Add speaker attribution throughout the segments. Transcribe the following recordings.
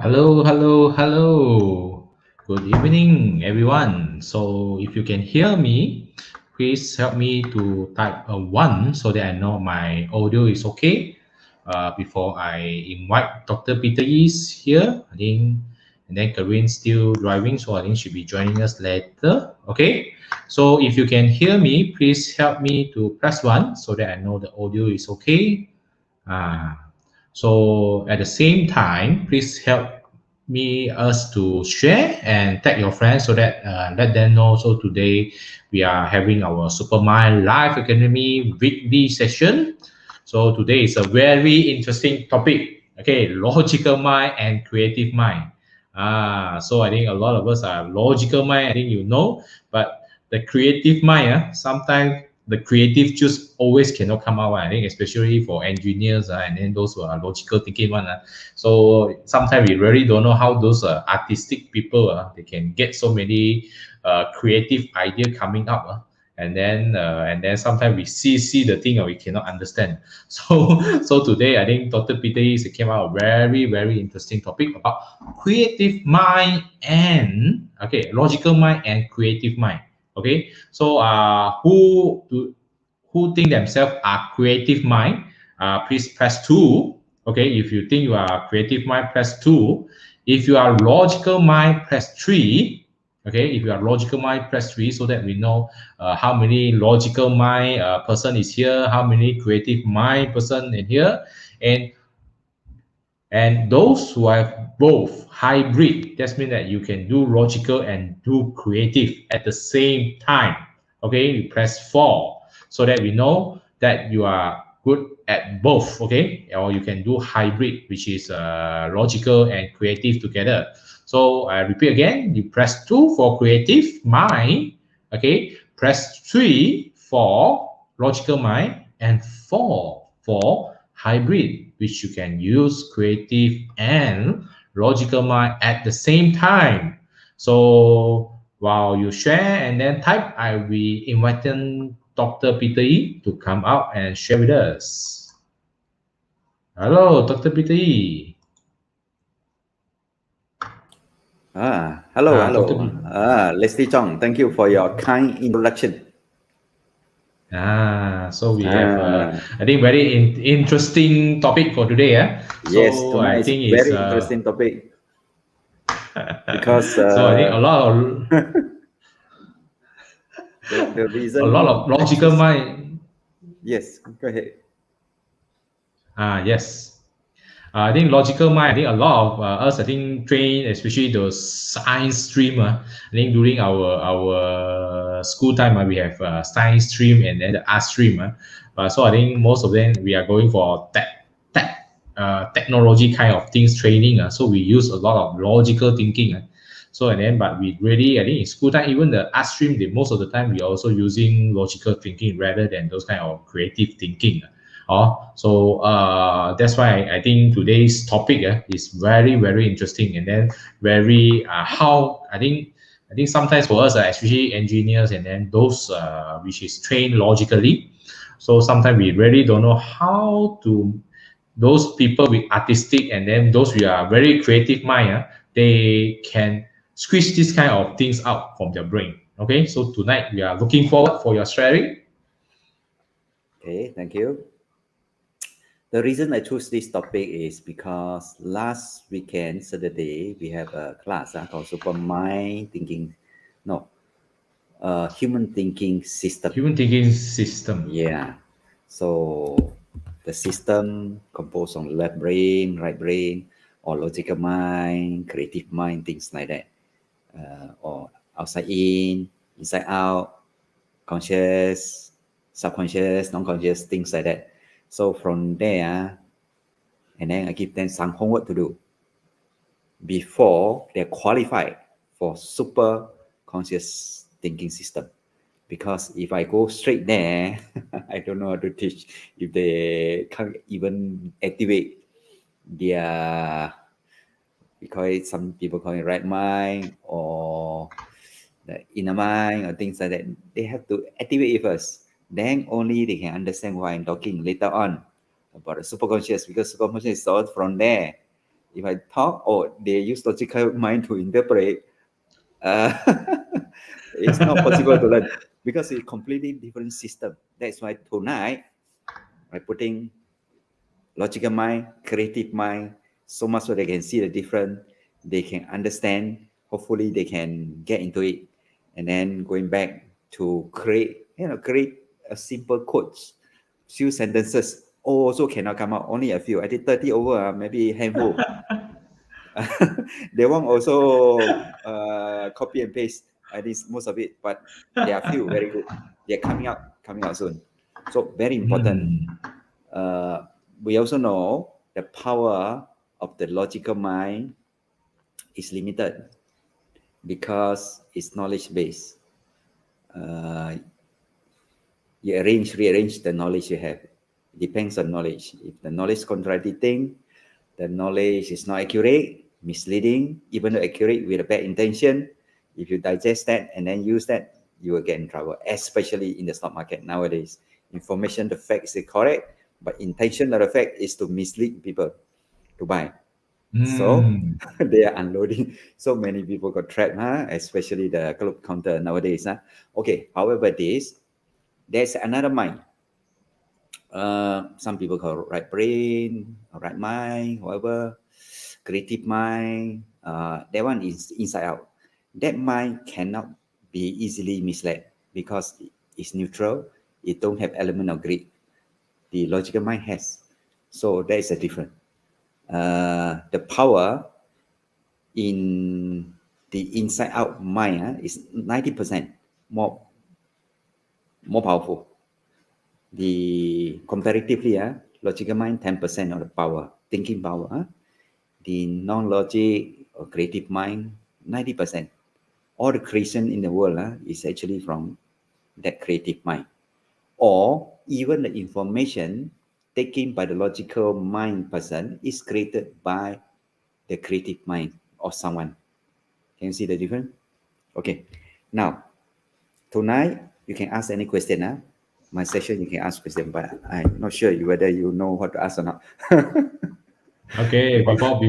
Speaker 1: Hello, hello, hello. Good evening, everyone. So, if you can hear me, please help me to type a one so that I know my audio is okay. Before I invite Dr. Peter is here, I think, and then Caryn still driving, so I think she'll be joining us later. Okay. So, if you can hear me, please help me to press one so that I know the audio is okay. Uh, so at the same time, please help me us to share and tag your friends so that let them know. So today we are having our Supermind Live Academy weekly session. So today is a very interesting topic. Okay, logical mind and creative mind. So I think a lot of us are logical mind. I think you know, but the creative mind, sometimes the creative just always cannot come out. I think especially for engineers and then those who are logical thinking one. So sometimes we really don't know how those artistic people they can get so many creative idea coming up. And then sometimes we see the thing and we cannot understand. So today I think Dr. Peter came out a very interesting topic about creative mind and logical mind and creative mind. Okay, so who think themselves are creative mind? Please press two. Okay, if you think you are creative mind, press two. If you are logical mind, press three. Okay, if you are logical mind, press three so that we know how many logical mind person is here, how many creative mind person in here, and those who have both hybrid, that means that you can do logical and do creative at the same time. Okay, you press 4 so that we know that you are good at both. Okay, or you can do hybrid, which is logical and creative together. So I repeat again, you press 2 for creative mind. Okay, press 3 for logical mind and 4 for hybrid, which you can use creative and logical mind at the same time. So while you share and then type, I will invite Dr. Peter E to come out and share with us. Hello, Dr. Peter E.
Speaker 2: Hello.
Speaker 1: Dr. P.
Speaker 2: Leslie Chong, thank you for your kind introduction.
Speaker 1: So we have, I think, very interesting topic for today.
Speaker 2: Yes,
Speaker 1: So
Speaker 2: tonight
Speaker 1: I
Speaker 2: is
Speaker 1: think it's,
Speaker 2: very interesting topic because
Speaker 1: so I think a lot of
Speaker 2: the
Speaker 1: a lot
Speaker 2: reason
Speaker 1: of
Speaker 2: I
Speaker 1: logical
Speaker 2: choose.
Speaker 1: mind.
Speaker 2: Yes, go ahead.
Speaker 1: Yes. I think logical mind. I think a lot of us, I think, train, especially the science stream. I think during our school time, we have science stream and then the art stream. So I think most of them we are going for technology kind of things training. So we use a lot of logical thinking. So and then, but we really, I think in school time, even the art stream, most of the time we are also using logical thinking rather than those kind of creative thinking. So that's why I think today's topic is very interesting, and then very how I think sometimes for us, especially engineers and then those which is trained logically, so sometimes we really don't know how to those people with artistic and then those we are very creative mind, they can squeeze this kind of things out from their brain. Okay, so tonight we are looking forward for your sharing.
Speaker 2: Okay, thank you. The reason I choose this topic is because last weekend, Saturday, we have a class called Supermind Thinking, no, Human Thinking System.
Speaker 1: Human thinking system.
Speaker 2: Yeah. So the system composed on left brain, right brain, or logical mind, creative mind, things like that. Or outside in, inside out, conscious, subconscious, non-conscious, things like that. So from there, and then I give them some homework to do before they're qualified for super conscious thinking system. Because if I go straight there, I don't know how to teach if they can't even activate their, we call it, some people call it right mind or the inner mind or things like that. They have to activate it first. Then only they can understand why I'm talking later on about the superconscious, because superconscious is all from there. If I talk, or they use logical mind to interpret, uh, it's not possible to learn because it's completely different system. That's why tonight I'm putting logical mind, creative mind, so much so they can see the difference, they can understand. Hopefully, they can get into it, and then going back to create a simple quotes, few sentences. Also cannot come out, only a few. I did 30 over, maybe handful. They won't also copy and paste. I did most of it, but there are few very good. They're coming out soon. So very important.
Speaker 1: Mm.
Speaker 2: We also know the power of the logical mind is limited because it's knowledge based. Uh, you rearrange the knowledge you have. Depends on knowledge. If the knowledge is contradicting, the knowledge is not accurate, misleading, even though accurate with a bad intention, if you digest that and then use that, you will get in trouble, especially in the stock market nowadays. Information, the facts is correct, but intention of the fact is to mislead people to buy. So
Speaker 1: Mm.
Speaker 2: they are unloading. So many people got trapped, especially the club counter nowadays. Okay, however, there's another mind. Some people call right brain, right mind, however, creative mind. That one is inside out. That mind cannot be easily misled because it's neutral. It don't have element of greed. The logical mind has. So there is a difference. The power in the inside out mind is 90% more powerful. The comparatively, logical mind 10% of the power, thinking power. The non-logic or creative mind 90%. All the creation in the world is actually from that creative mind. Or even the information taken by the logical mind person is created by the creative mind of someone. Can you see the difference? Okay. Now, tonight you can ask any question. My session you can ask question, but I'm not sure whether you know what to ask or not.
Speaker 1: Okay, before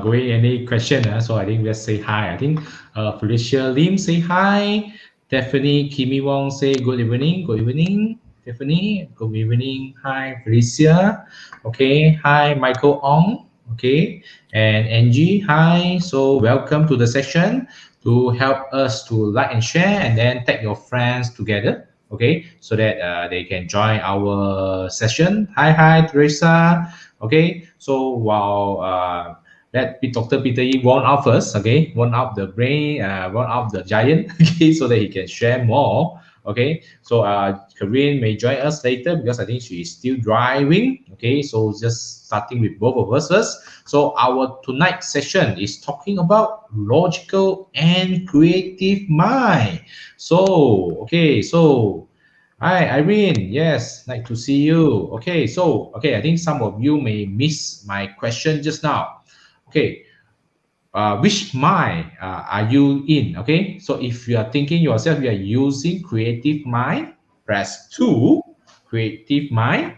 Speaker 1: going any question, so I think let's say hi. I think Felicia Lim say hi. Stephanie Kimi Wong say good evening. Good evening, Stephanie. Good evening. Hi, Felicia. Okay. Hi, Michael Ong. Okay, and Angie. Hi. So welcome to the session. To help us to like and share, and then tag your friends together. Okay, so that they can join our session. Hi, Teresa. Okay, so while let Dr. Peter Yi warn out first, okay, warn out the brain, warn out the giant, okay, so that he can share more. Okay, so Caryn may join us later because I think she is still driving. Okay, so just starting with both of us first. So our tonight session is talking about logical and creative mind. So okay, so hi, Irene. Yes, nice to see you. Okay, I think some of you may miss my question just now. Okay, which mind are you in? Okay, so if you are thinking yourself, you are using creative mind, press 2, creative mind.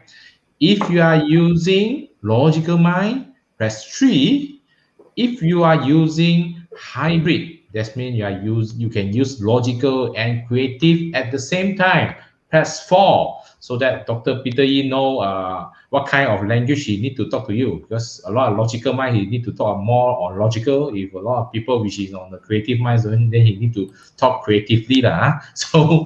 Speaker 1: If you are using logical mind, press 3. If you are using hybrid, that means you can use logical and creative at the same time. Press 4 so that Dr. Peter Yi know what kind of language he need to talk to you, because a lot of logical mind he need to talk more on logical. If a lot of people which is on the creative mind zone, then he need to talk creatively lah. So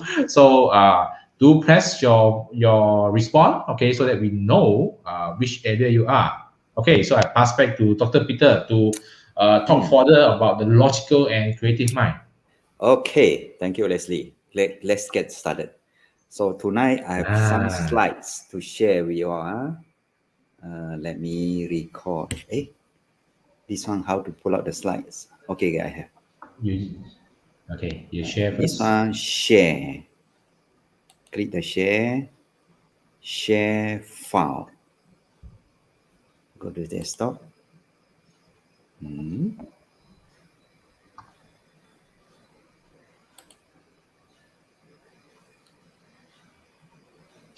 Speaker 1: do press your response, okay, so that we know which area you are. Okay, so I pass back to Dr. Peter to talk further about the logical and creative mind.
Speaker 2: Okay, thank you, Leslie. Let's get started. So tonight I have some
Speaker 1: Ah,
Speaker 2: slides to share with you all. Let me record. This one, how to pull out the slides. Okay, I have.
Speaker 1: you okay? You share
Speaker 2: This
Speaker 1: first.
Speaker 2: one, share. Click the share file. Go to desktop.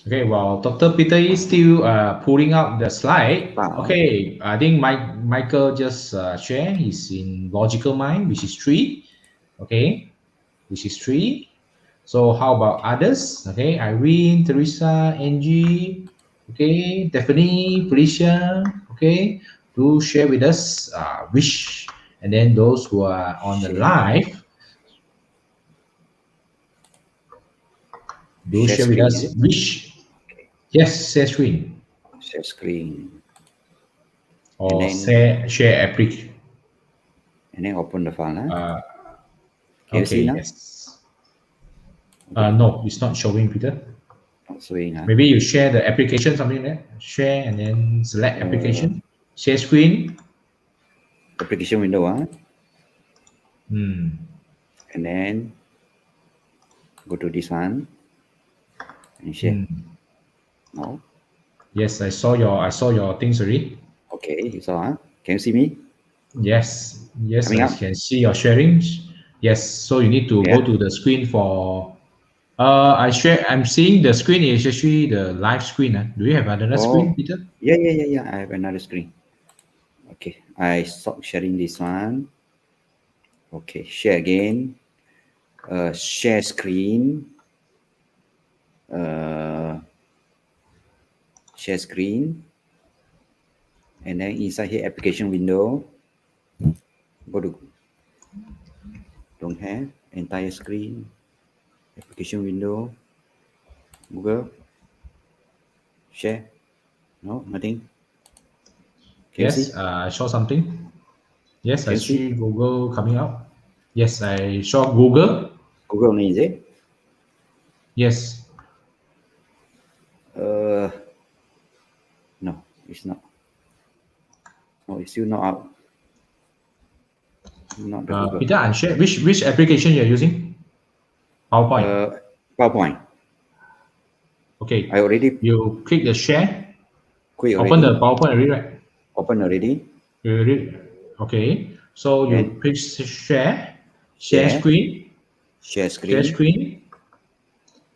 Speaker 1: Okay, well, Dr. Peter is still pulling up the slide.
Speaker 2: Wow.
Speaker 1: Okay, I think Michael just shared. He's in logical mind, which is 3. Okay, which is 3. So how about others? Okay, Irene, Teresa, Angie. Okay, Stephanie, Felicia. Okay, do share with us which, and then those who are on the
Speaker 2: Share.
Speaker 1: live, do
Speaker 2: Share
Speaker 1: share with
Speaker 2: screen,
Speaker 1: us
Speaker 2: is it?
Speaker 1: which. Yes, share screen
Speaker 2: Share screen.
Speaker 1: or
Speaker 2: And then
Speaker 1: share application.
Speaker 2: and then open the file. Huh? Can you see
Speaker 1: Okay,
Speaker 2: now?
Speaker 1: yes.
Speaker 2: Okay.
Speaker 1: No, it's not showing, Peter.
Speaker 2: Not showing. Huh?
Speaker 1: Maybe you share the application, something like that. Share and then select application. Share screen.
Speaker 2: Application window. Huh?
Speaker 1: Hmm.
Speaker 2: And then go to this one and share. No.
Speaker 1: Yes, I saw your things already.
Speaker 2: Okay, you saw. Huh? Can you see me?
Speaker 1: Yes, yes,
Speaker 2: Coming
Speaker 1: I
Speaker 2: up.
Speaker 1: can see your sharing. Yes, so you need to
Speaker 2: Okay.
Speaker 1: go to the screen for. I'm seeing the screen is actually the live screen. Do you have another screen,
Speaker 2: Oh,
Speaker 1: Peter?
Speaker 2: yeah. I have another screen. Okay, I stop sharing this one. Okay, share again. Share screen. Share screen. And then inside here, application window. Go to don't have entire screen. Application window. Google. Share. No, nothing. Can you see?
Speaker 1: Yes, I saw something. Yes,
Speaker 2: Can
Speaker 1: I
Speaker 2: you see?
Speaker 1: see Google coming up. Yes, I saw Google.
Speaker 2: Google only, is it?
Speaker 1: Yes.
Speaker 2: No, it's not. No, it's still not out. Not the Google.
Speaker 1: Peter, and share which application you're using? PowerPoint.
Speaker 2: PowerPoint.
Speaker 1: Okay.
Speaker 2: I already
Speaker 1: You click the share.
Speaker 2: quit
Speaker 1: Open
Speaker 2: already.
Speaker 1: the PowerPoint already, right?
Speaker 2: Open already.
Speaker 1: Okay. So you
Speaker 2: Then
Speaker 1: click share. Share
Speaker 2: share.
Speaker 1: screen.
Speaker 2: Share
Speaker 1: Share
Speaker 2: screen.
Speaker 1: screen.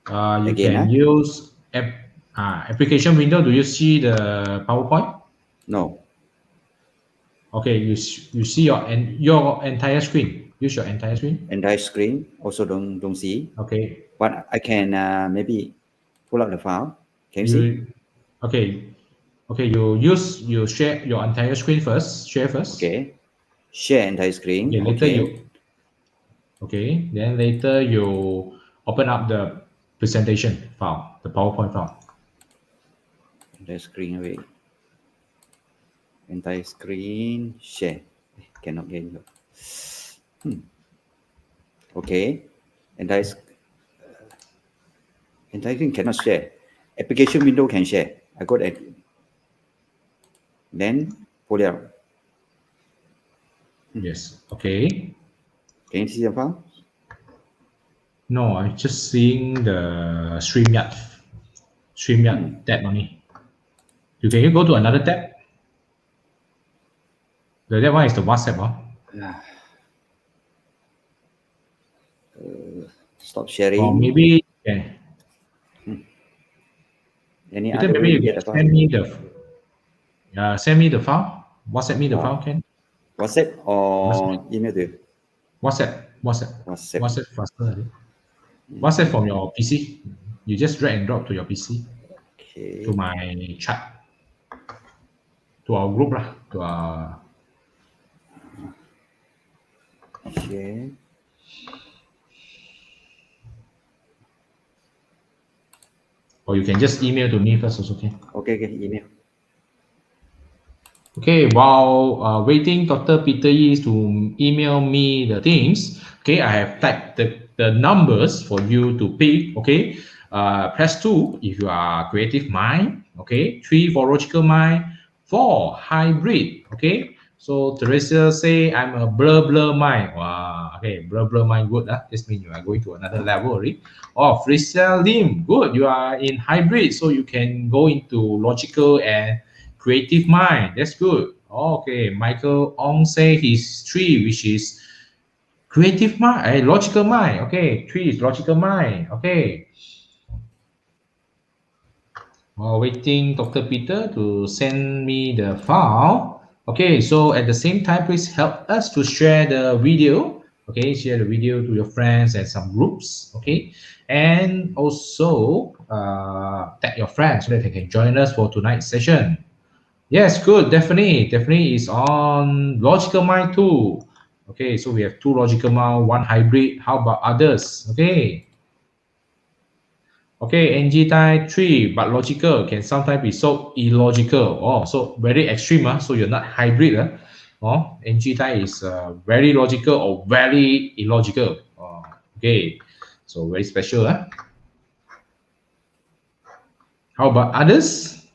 Speaker 1: You
Speaker 2: Again.
Speaker 1: can use application window. Do you see the PowerPoint?
Speaker 2: No.
Speaker 1: Okay. You see your entire screen. Use your entire screen.
Speaker 2: Entire screen. Also don't see.
Speaker 1: Okay.
Speaker 2: But I can maybe pull out the file. Can you see?
Speaker 1: Okay. You share your entire screen first. Share first.
Speaker 2: Okay. Share entire screen.
Speaker 1: Okay.
Speaker 2: Okay.
Speaker 1: Then later you open up the presentation file, the PowerPoint file.
Speaker 2: Entire screen away. Entire screen. Share. Cannot get it. Okay. Entire screen cannot share. Application window can share. I got it. Then pull it out.
Speaker 1: Yes. Okay.
Speaker 2: Can you see the file?
Speaker 1: No, I'm just seeing the StreamYard tab only. Can you go to another tab? That one is the WhatsApp.
Speaker 2: Stop sharing.
Speaker 1: Or maybe
Speaker 2: Any
Speaker 1: Peter,
Speaker 2: other
Speaker 1: maybe
Speaker 2: way
Speaker 1: you
Speaker 2: to get
Speaker 1: can
Speaker 2: the file?
Speaker 1: send me the file. WhatsApp me the file, can?
Speaker 2: WhatsApp or email to you?
Speaker 1: WhatsApp faster. I think. WhatsApp from your PC. You just drag and drop to your PC
Speaker 2: Okay.
Speaker 1: to my chat, to our group lah, to our.
Speaker 2: Share.
Speaker 1: Or you can just email to me first also, okay?
Speaker 2: Okay, email.
Speaker 1: Okay, while waiting Dr. Peter is to email me the things, okay, I have typed the numbers for you to pick, okay? Press 2 if you are creative mind, okay? 3 for logical mind, 4 hybrid, okay? So Teresa say I'm a blur mind. Wow, okay, blur mind, good. This means you are going to another level already. Oh, Frisia Lim, good. You are in hybrid, so you can go into logical and creative mind. That's good. Okay, Michael Ong say he's 3, which is creative mind, logical mind. Okay, 3 is logical mind. Okay. While waiting Dr. Peter to send me the file. Okay, so at the same time, please help us to share the video. Okay, share the video to your friends and some groups. Okay, and also tag your friends so that they can join us for tonight's session. Yes, good. Definitely is on logical mind too. Okay, so we have two logical mind, one hybrid. How about others? Okay. Okay, NG type 3, but logical can sometimes be so illogical. Oh, so very extreme. So you're not hybrid. Oh, NG type is very logical or very illogical. Oh, okay, so very special. How about others?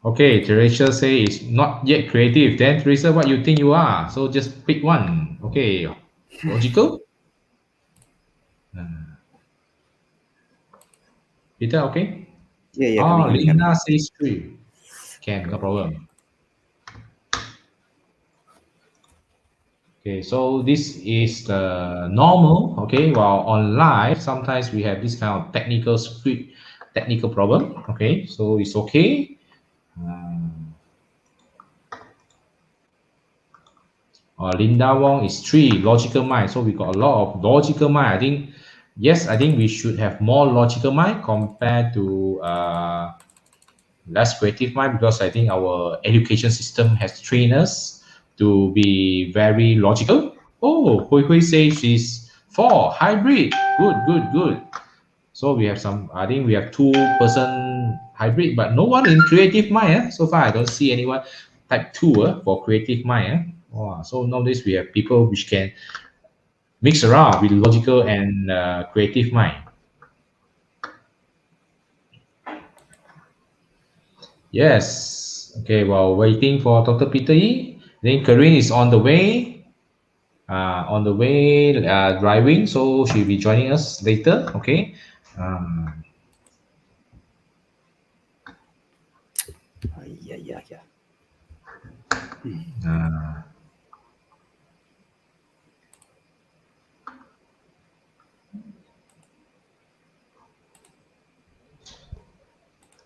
Speaker 1: Okay, Teresa say it's not yet creative. Then Teresa, what you think you are? So just pick one. Okay, logical. Peter, okay.
Speaker 2: Yeah,
Speaker 1: Oh,
Speaker 2: coming.
Speaker 1: Linda says 3. Can, no problem. Okay, so this is the normal. Okay, while on live, sometimes we have this kind of technical script, technical problem. Okay, so it's okay. Linda Wong is 3, logical mind. So we got a lot of logical mind. I think we should have more logical mind compared to less creative mind, because I think our education system has trained us to be very logical. Oh, Hui Hui says she's 4, hybrid. Good. So we have some, I think we have 2-person hybrid, but no one in creative mind. So far, I don't see anyone type 2 for creative mind. Oh, so nowadays we have people which can mix around with logical and creative mind. Yes. Okay, while waiting for Dr. Peter Yi, then Caryn is on the way driving, so she'll be joining us later. Okay.
Speaker 2: Yeah.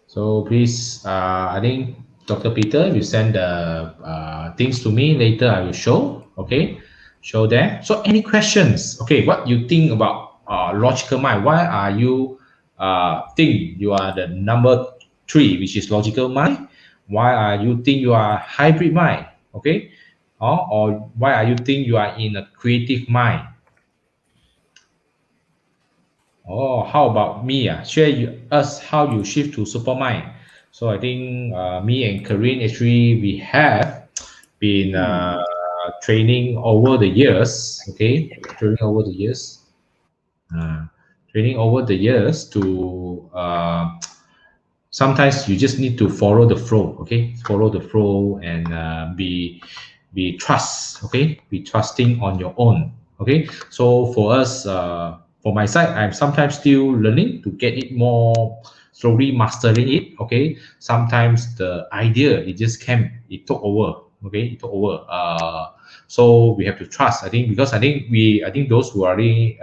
Speaker 1: So please, I think Dr. Peter will send the things to me later. I will show. Okay, show there. So any questions? Okay, what you think about logical mind? Why are you think you are the number 3, which is logical mind? Why are you think you are hybrid mind? Okay, or why are you think you are in a creative mind? Oh, how about me? Share us how you shift to Supermind. So I think me and Caryn actually we have been training over the years. Okay, training over the years. Uh, Training over the years to sometimes you just need to follow the flow. Okay, follow the flow and be trust. Okay, be trusting on your own. Okay, so for us, for my side, I'm sometimes still learning to get it more slowly mastering it. Okay, sometimes the idea it just came, it took over. Okay, it took over. So we have to trust. I think because I think those who already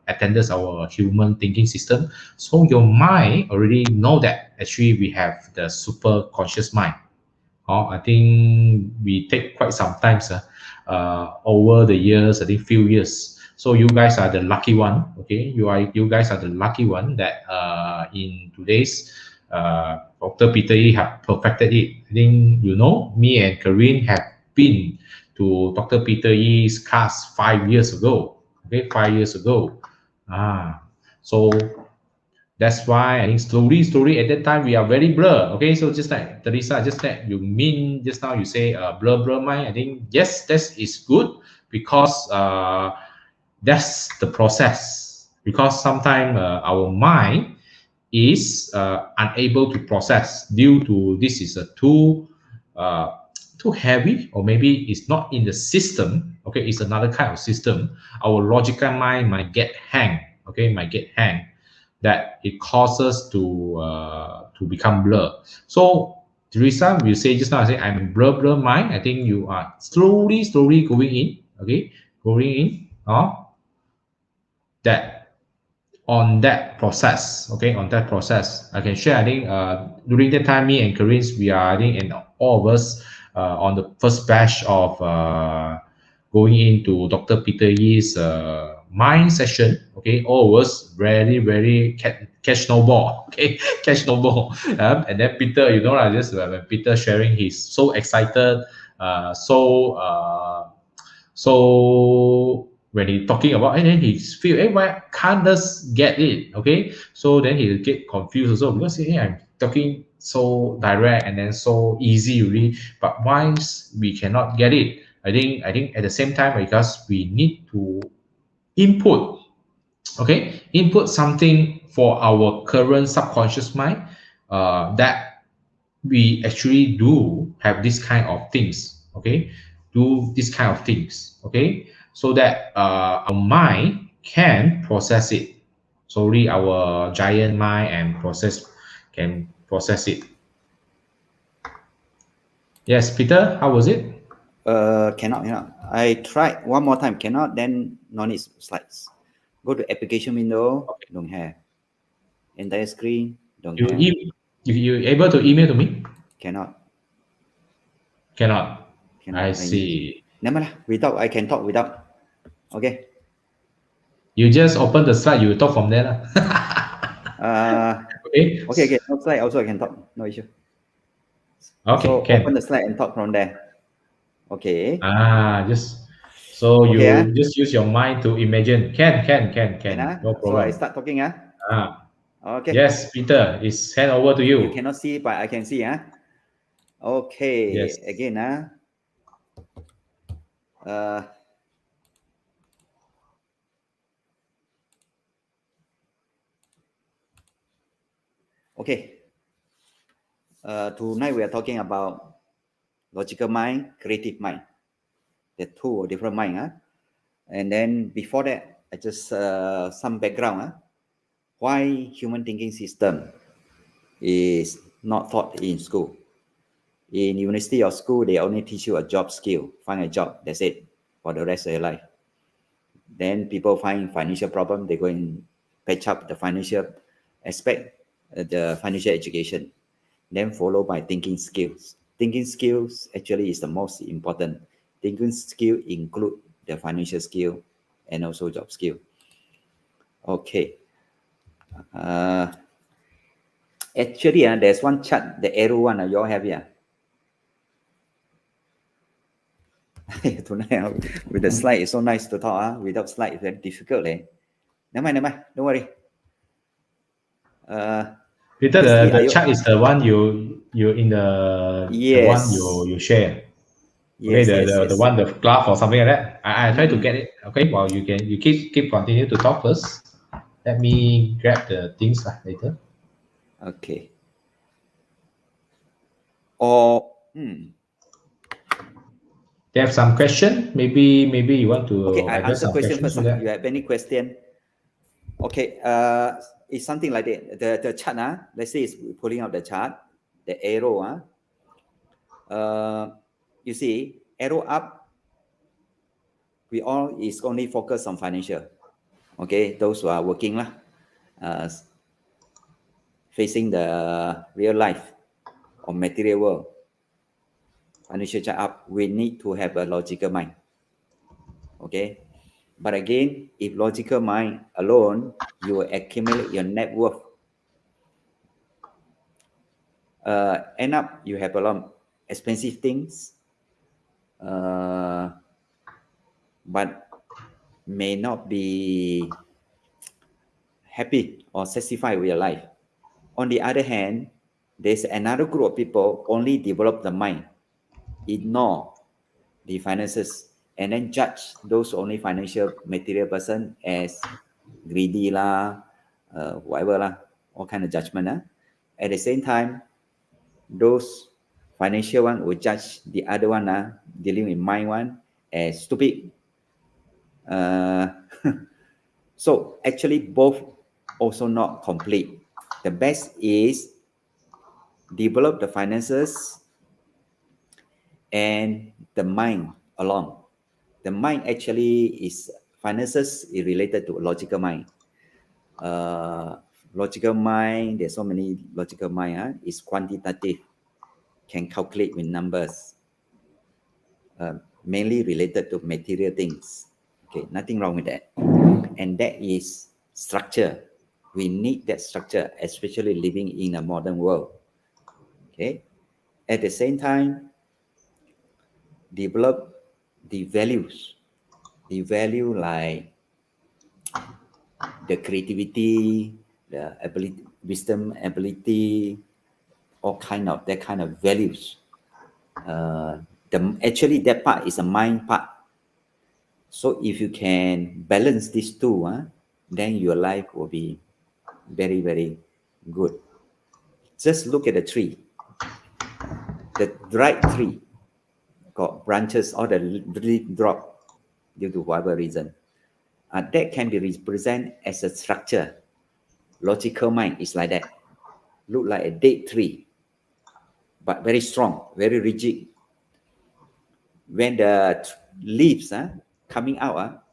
Speaker 1: attended our human thinking system, so your mind already know that actually we have the super conscious mind. I think we take quite some time over the years, I think few years. So you guys are the lucky one. Okay, you guys are the lucky one that in today's Dr. Peter Yi have perfected it. I think me and Caryn have been to Dr. Peter Yi's class 5 years ago. Okay, 5 years ago. So that's why I think slowly at that time we are very blur. Okay, so just like Teresa, just like you mean just now you say blur mind. I think yes, that is good because that's the process. Because sometimes our mind is unable to process due to this is a too heavy, or maybe it's not in the system. Okay, it's another kind of system. Our logical mind might get hang. Okay, might get hang, that it causes to become blur. So Teresa will say just now, I say I'm blur mind. I think you are slowly going in. Okay, going in. That on that process. Okay, on that process, I can share. I think during that time, me and Caryn, we are, I think, and all of us on the first batch of going into Dr. Peter Yee's mind session. Okay, all of us very catch no ball. Okay, catch no ball. And then Peter, you know, like just when Peter sharing, he's so excited, so when he talking about, and then he feel, hey, why can't us get it? Okay, so then he'll get confused also, because hey, I'm talking so direct and then so easy really, but why we cannot get it? I think at the same time, because we need to input, okay, input something for our current subconscious mind, that we actually do have this kind of things, okay, do this kind of things, okay, so that our mind can process it, solely our giant mind and can process it. Yes, Peter, how was it?
Speaker 2: Cannot. I tried one more time. Cannot. Then no need slides. Go to application window.
Speaker 1: Okay.
Speaker 2: Don't have. Entire screen. Don't
Speaker 1: you
Speaker 2: have.
Speaker 1: you able to email to me?
Speaker 2: Cannot.
Speaker 1: Cannot.
Speaker 2: Cannot.
Speaker 1: I see.
Speaker 2: Never lah. Without I can talk without. Okay.
Speaker 1: You just open the slide, you talk from there lah. Okay.
Speaker 2: Okay. No slide. Also I can talk. No issue.
Speaker 1: Okay,
Speaker 2: So
Speaker 1: can.
Speaker 2: open the slide and talk from there. Okay.
Speaker 1: Just so
Speaker 2: Okay,
Speaker 1: you just use your mind to imagine. Can. No
Speaker 2: So I
Speaker 1: problem.
Speaker 2: start talking. Okay.
Speaker 1: Yes, Peter, it's hand over to
Speaker 2: You
Speaker 1: you.
Speaker 2: cannot see, but I can see. Okay.
Speaker 1: Yes.
Speaker 2: Again. Okay. Tonight we are talking about logical mind, creative mind. The two different mind. And then before that, I just some background. Why human thinking system is not taught in school. In university or school, they only teach you a job skill. Find a job. That's it for the rest of your life. Then people find financial problem. They go and patch up the financial aspect, the financial education. Then followed by thinking skills. Thinking skills actually is the most important. Thinking skill include the financial skill and also job skill. Okay. Actually, there's one chart, the arrow one, you all have here. Tonight with the slide, it's so nice to talk. Without slide, it's very difficult. Never mind. Don't worry.
Speaker 1: Peter, the chart is the one you in the one
Speaker 2: Yes.
Speaker 1: you share.
Speaker 2: Yes,
Speaker 1: Okay,
Speaker 2: yes.
Speaker 1: the one, the graph or something like that. I try to get it. Okay, well, you keep continue to talk first. Let me grab the things later.
Speaker 2: Okay. Or
Speaker 1: They have some question. Maybe you want to
Speaker 2: okay, I
Speaker 1: address
Speaker 2: answer
Speaker 1: some
Speaker 2: question
Speaker 1: questions
Speaker 2: first.
Speaker 1: so that.
Speaker 2: You have any question? Okay. It's something like that. The chart. Let's say it's pulling out the chart. The arrow. You see, arrow up. We all is only focused on financial. Okay, those who are working facing the real life or material world. Financial chart up. We need to have a logical mind. Okay. But again, if logical mind alone, you will accumulate your net worth. End up, you have a lot of expensive things, but may not be happy or satisfied with your life. On the other hand, there's another group of people only develop the mind, ignore the finances, and then judge those only financial material person as greedy whatever all kind of judgment. At the same time, those financial one will judge the other one dealing with mind one as stupid. So actually both also not complete. The best is develop the finances and the mind along. The mind actually is finances is related to logical mind. Logical mind, there's so many logical mind, is quantitative, can calculate with numbers, mainly related to material things. Okay, nothing wrong with that. And that is structure. We need that structure, especially living in a modern world. Okay. At the same time, develop the values. The value like the creativity, the ability, wisdom, ability, all kind of that kind of values. Actually that part is a mind part. So if you can balance these two, then your life will be very, very good. Just look at the tree. The right tree got branches or the leaf drop due to whatever reason. That can be represented as a structure. Logical mind is like that. Look like a dead tree, but very strong, very rigid. When the leaves coming out,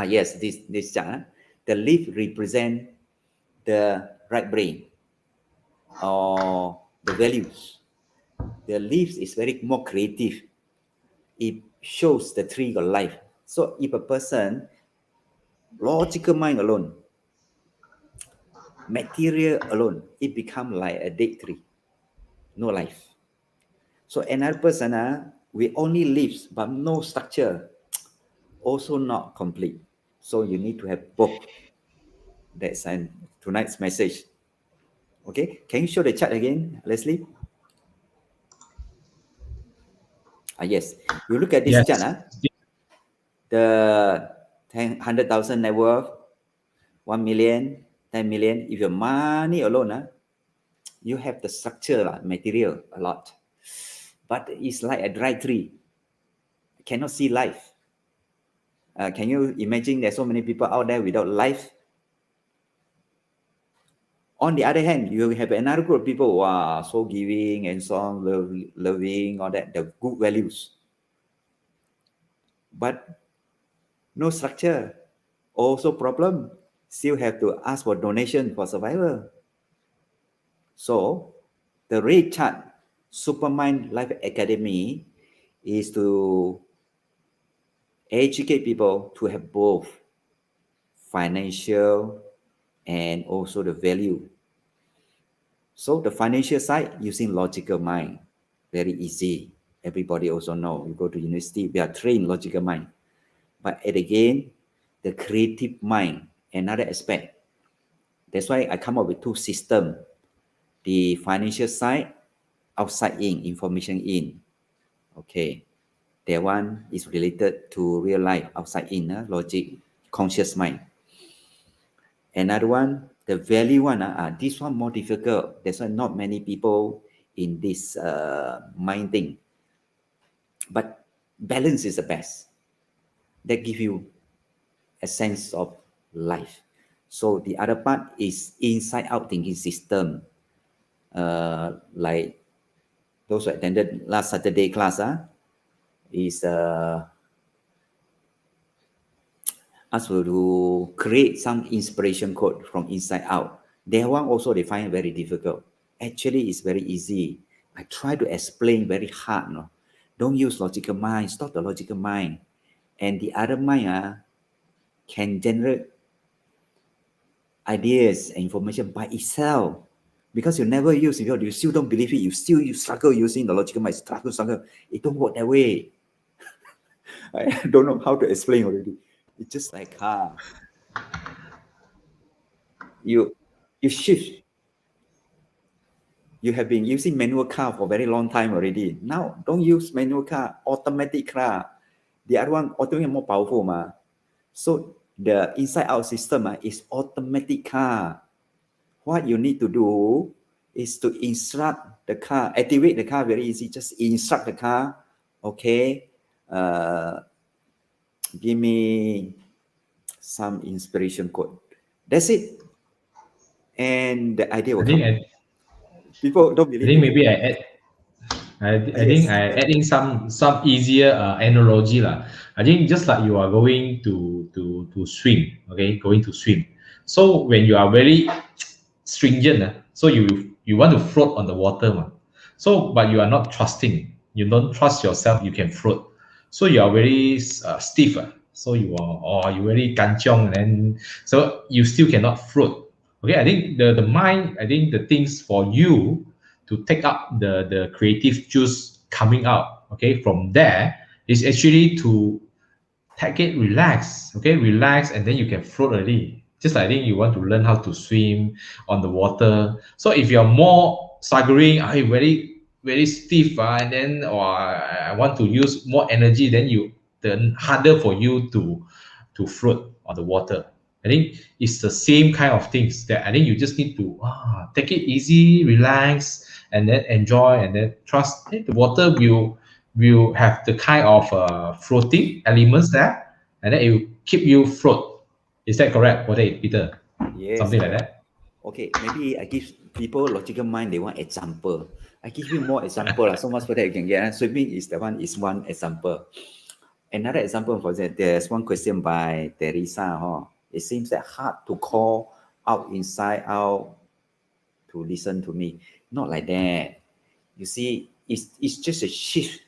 Speaker 2: yes, this chart, the leaf represent the right brain or the values. The leaves is very more creative. It shows the tree of life. So if a person logical mind alone, material alone, it become like a dead tree, no life. So another person, with only leaves but no structure, also not complete. So you need to have both. That's tonight's message. Okay, can you show the chart again, Leslie? Yes, you look at this
Speaker 1: Yes.
Speaker 2: chart. The 100,000 net worth, 1 million, 10 million. If your money alone, you have the structure, material a lot. But it's like a dry tree. Cannot see life. Can you imagine there's so many people out there without life? On the other hand, you have another group of people who are so giving and so on, loving, all that, the good values. But no structure. Also problem. Still have to ask for donation for survival. So the red chart, Supermind Life Academy, is to educate people to have both financial and also the value. So the financial side, using logical mind, very easy. Everybody also know. You go to university, we are trained logical mind. But again, the creative mind, another aspect. That's why I come up with two systems. The financial side, outside in, information in. Okay. That one is related to real life, outside in, logic, conscious mind. Another one, the value one, this one more difficult. That's why not many people in this mind thing. But balance is the best. That give you a sense of life. So the other part is inside out thinking system. Like those who attended last Saturday class, is asked to create some inspiration code from inside out. That one also they find very difficult. Actually, it's very easy. I try to explain very hard. No? Don't use logical mind. Stop the logical mind. And the other mind can generate ideas and information by itself. Because you never use it, you still don't believe it. You struggle using the logical mind. Struggle. It don't work that way. I don't know how to explain already. It's just like you shift. You have been using manual car for a very long time already. Now don't use manual car, automatic car. The other one automatic more powerful, So the inside out system is automatic car. What you need to do is to instruct the car, activate the car very easy. Just instruct the car. Okay, give me some inspiration code. That's it. And the idea will come. People don't
Speaker 1: I
Speaker 2: believe
Speaker 1: think
Speaker 2: it.
Speaker 1: maybe I add I think
Speaker 2: Yes.
Speaker 1: I adding some easier analogy lah. I think just like you are going to swim, okay, going to swim. So when you are very stringent, so you want to float on the water, so but you are not trusting. You don't trust yourself. You can float. So you are very stiff. So you are or you very kanchong, and then so you still cannot float. Okay, I think the mind. I think the things for you to take up the creative juice coming out. Okay, from there is actually to take it relax, okay, relax, and then you can float already. Just like I think you want to learn how to swim on the water. So if you're more staggering, I very stiff, and then or I want to use more energy, then you then harder for you to float on the water. I think it's the same kind of things that I think you just need to take it easy, relax, and then enjoy, and then trust the water will have the kind of floating elements there, and then it will keep you float. Is that correct, Peter?
Speaker 2: Yes,
Speaker 1: Something like
Speaker 2: correct.
Speaker 1: that.
Speaker 2: Okay, maybe I give people logical mind, they want example. I give you more example. So much for that you can get. Swimming is the one is one example. Another example, for example, there's one question by Teresa. It seems that hard to call out inside out to listen to me. Not like that. You see, it's just a shift.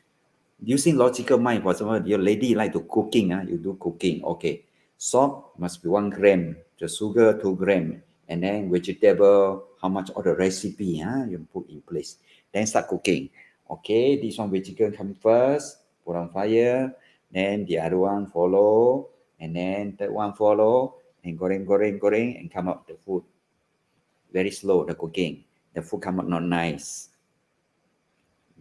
Speaker 2: Using logical mind, for example, your lady like to cooking, you do cooking. Okay. Salt must be 1 gram, the sugar 2 gram, and then vegetable, how much all the recipe you put in place. Then start cooking. Okay, this one vegetable come first, put on fire, then the other one follow, and then third one follow, and goreng, and come up the food. Very slow, the cooking. The food come out not nice.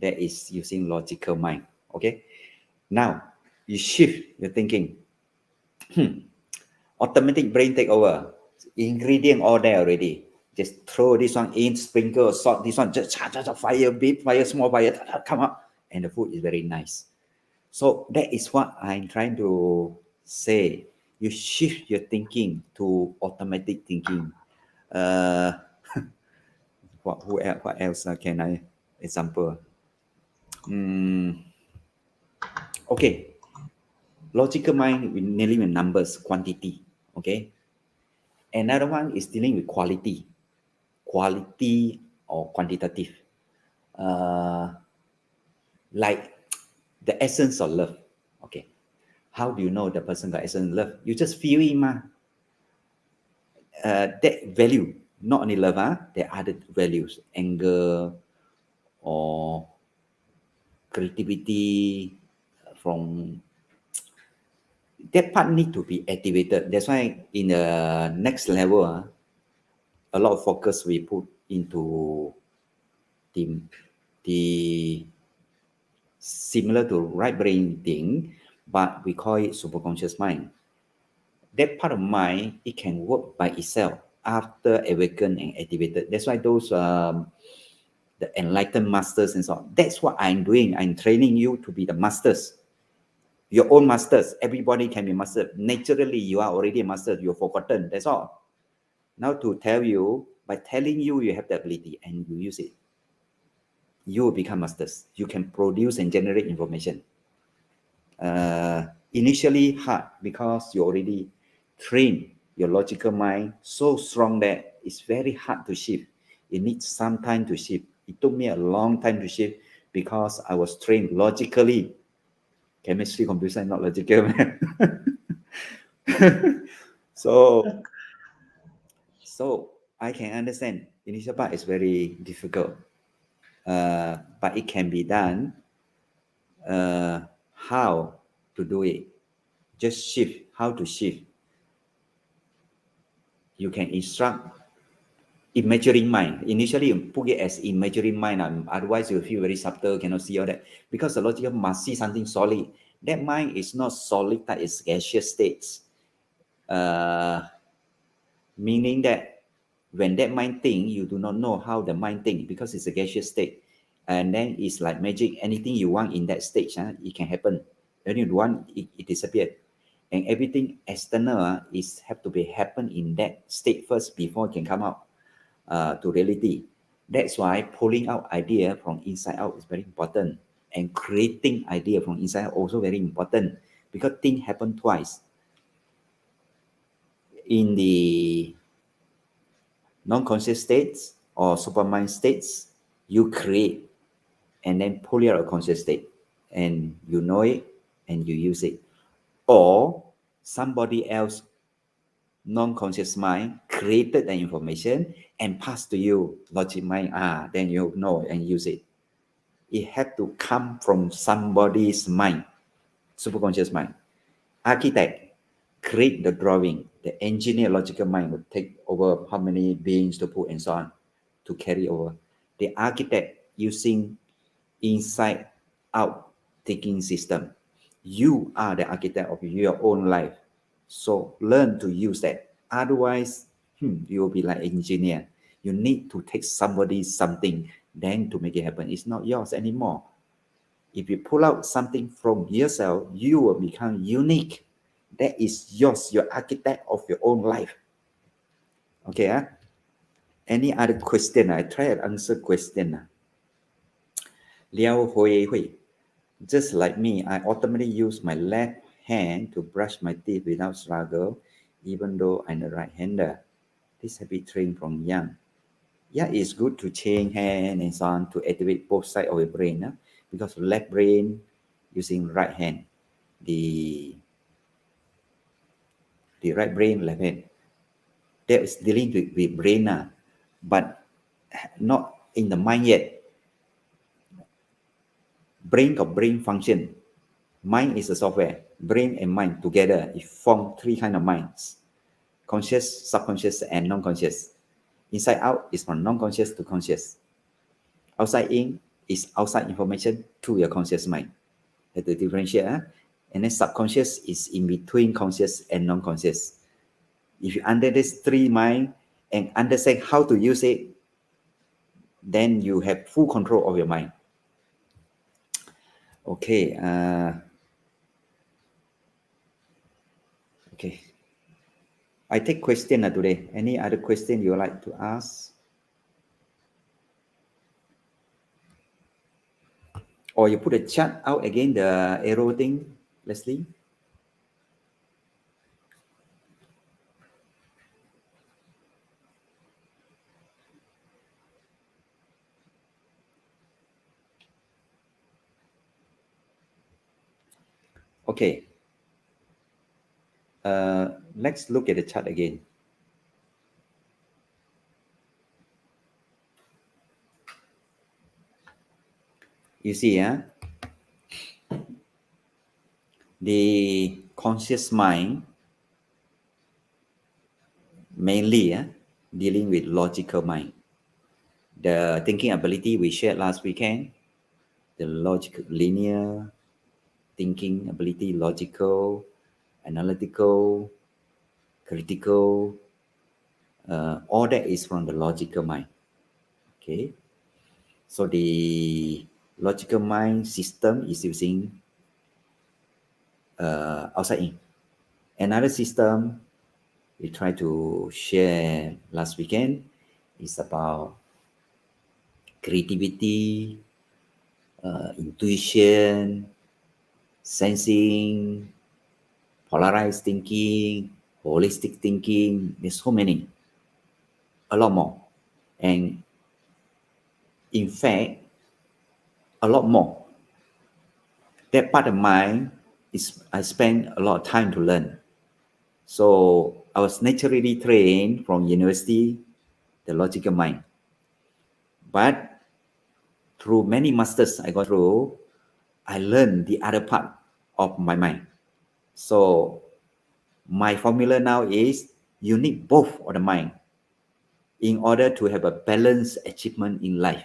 Speaker 2: That is using logical mind. Okay. Now you shift your thinking. Automatic brain take over. Ingredient all there already. Just throw this one in, sprinkle salt. This one just fire, big fire, small fire, come up, and the food is very nice. So that is what I'm trying to say. You shift your thinking to automatic thinking. Uh, what else can I example? Okay, logical mind with dealing with numbers, quantity. Okay, another one is dealing with quality or quantitative. Uh, like the essence of love. Okay, how do you know the person got essence of love? You just feel it, that value, not only love, there are other values, anger or creativity from that part need to be activated. That's why in the next level, a lot of focus we put into the similar to right brain thing, but we call it superconscious mind. That part of mind, it can work by itself after awakened and activated. That's why those the enlightened masters and so on. That's what I'm doing. I'm training you to be the masters. Your own masters. Everybody can be master. Naturally, you are already a master. You're forgotten. That's all. Now to tell you, by telling you, you have the ability and you use it. You will become masters. You can produce and generate information. Initially hard because you already trained your logical mind so strong that it's very hard to shift. It needs some time to shift. It took me a long time to shift because I was trained logically. Chemistry, computer science, not logical. so I can understand. Initial part is very difficult, but it can be done. How to do it? Just shift. How to shift? You can instruct imaginary mind. Initially, you put it as imaginary mind. Otherwise, you feel very subtle, cannot see all that. Because the logical must see something solid. That mind is not solid, that is gaseous states. Meaning that when that mind think, you do not know how the mind think because it's a gaseous state. And then it's like magic. Anything you want in that stage, it can happen. When you want, it disappeared. And everything external is have to be happen in that state first before it can come out to reality. That's why pulling out idea from inside out is very important, and creating idea from inside out also very important, because things happen twice. In the non-conscious states or supermind states, you create and then pull it out of conscious state, and you know it and you use it. Or somebody else non-conscious mind created the information and passed to you logic mind, then you know and use it. It had to come from somebody's mind, superconscious mind. Architect create the drawing, the engineer logical mind would take over how many beings to put and so on to carry over. The architect using inside out thinking system. You are the architect of your own life. So learn to use that. Otherwise, you will be like engineer. You need to take somebody's something then to make it happen. It's not yours anymore. If you pull out something from yourself, you will become unique. That is yours, your architect of your own life. Okay, any other question? I try to answer question. Liao Hui Hui. Just like me, I automatically use my left hand to brush my teeth without struggle, even though I'm a right-hander. This habit trained from young. Yeah, it's good to change hand and so on to activate both sides of your brain, because left brain using right hand, the right brain, left hand. That is dealing with brain, but not in the mind yet. Brain got brain function. Mind is a software. Brain and mind together, it form three kind of minds: conscious, subconscious, and non-conscious. Inside out is from non-conscious to conscious. Outside in is outside information to your conscious mind. Have to differentiate. And then subconscious is in between conscious and non-conscious. If you under this three mind and understand how to use it, then you have full control of your mind. Okay. Okay. I take question today. Any other question you would like to ask? Or you put a chat out again, the arrow thing, Leslie? Okay. Let's look at the chart again. You see, the conscious mind mainly dealing with logical mind. The thinking ability we shared last weekend, the logical, linear thinking ability, logical, analytical, critical, all that is from the logical mind. Okay, so the logical mind system is using outside in. Another system we tried to share last weekend is about creativity, intuition, sensing, polarized thinking, holistic thinking. There's so many, a lot more. And in fact, a lot more. That part of mine is I spend a lot of time to learn. So I was naturally trained from university, the logical mind. But through many masters I got through, I learned the other part of my mind. So my formula now is you need both of the mind in order to have a balanced achievement in life.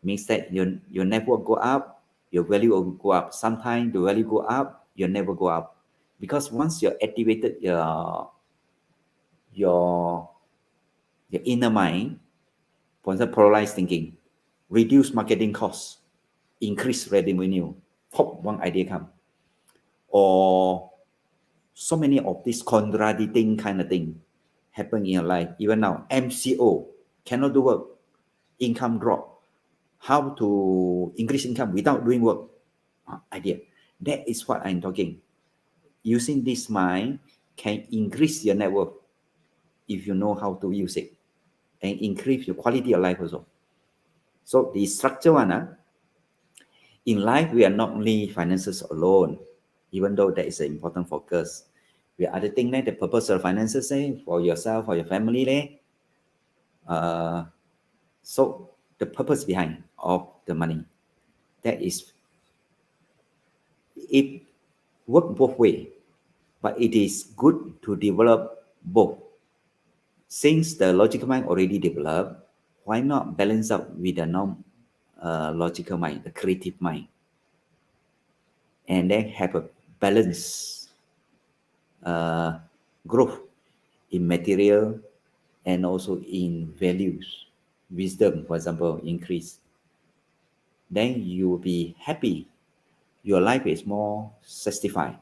Speaker 2: Means that your network go up, your value will go up. Sometimes the value go up, your never go up. Because once you're activated your inner mind, for example, polarized thinking, reduce marketing costs, increase revenue, pop, one idea come. Or so many of these contradicting kind of thing happen in your life. Even now, MCO cannot do work. income drop, how to increase income without doing work. Idea. That is what I'm talking. Using this mind can increase your net worth if you know how to use it, and increase your quality of life also. So the structure one, in life, we are not only finances alone, even though that is an important focus. We are other things like the purpose of finances for yourself, for your family. So the purpose behind of the money, that is, it work both way, but it is good to develop both. Since the logical mind already developed, why not balance out with the non-logical mind, the creative mind, and then have a balance growth in material and also in values, wisdom, for example, increase. Then you will be happy. Your life is more satisfied,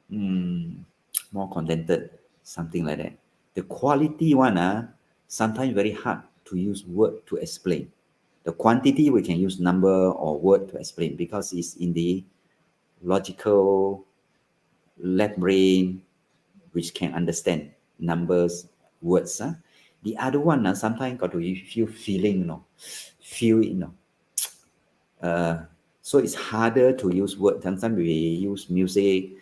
Speaker 2: more contented, something like that. The quality one, sometimes very hard to use word to explain. The quantity we can use number or word to explain because it's in the logical left brain, which can understand numbers, words. The other one, sometimes got to feel feeling, feel it, so it's harder to use words. Sometimes we use music,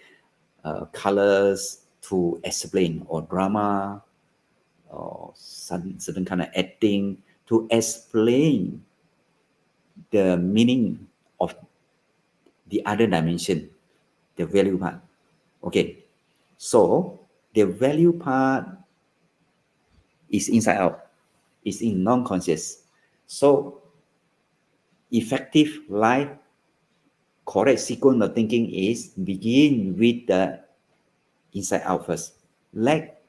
Speaker 2: colors to explain, or drama, or certain kind of acting to explain the meaning of the other dimension, the value part. Okay, so the value part is inside out, is in non-conscious. So effective life, correct sequence of thinking is begin with the inside out first. Let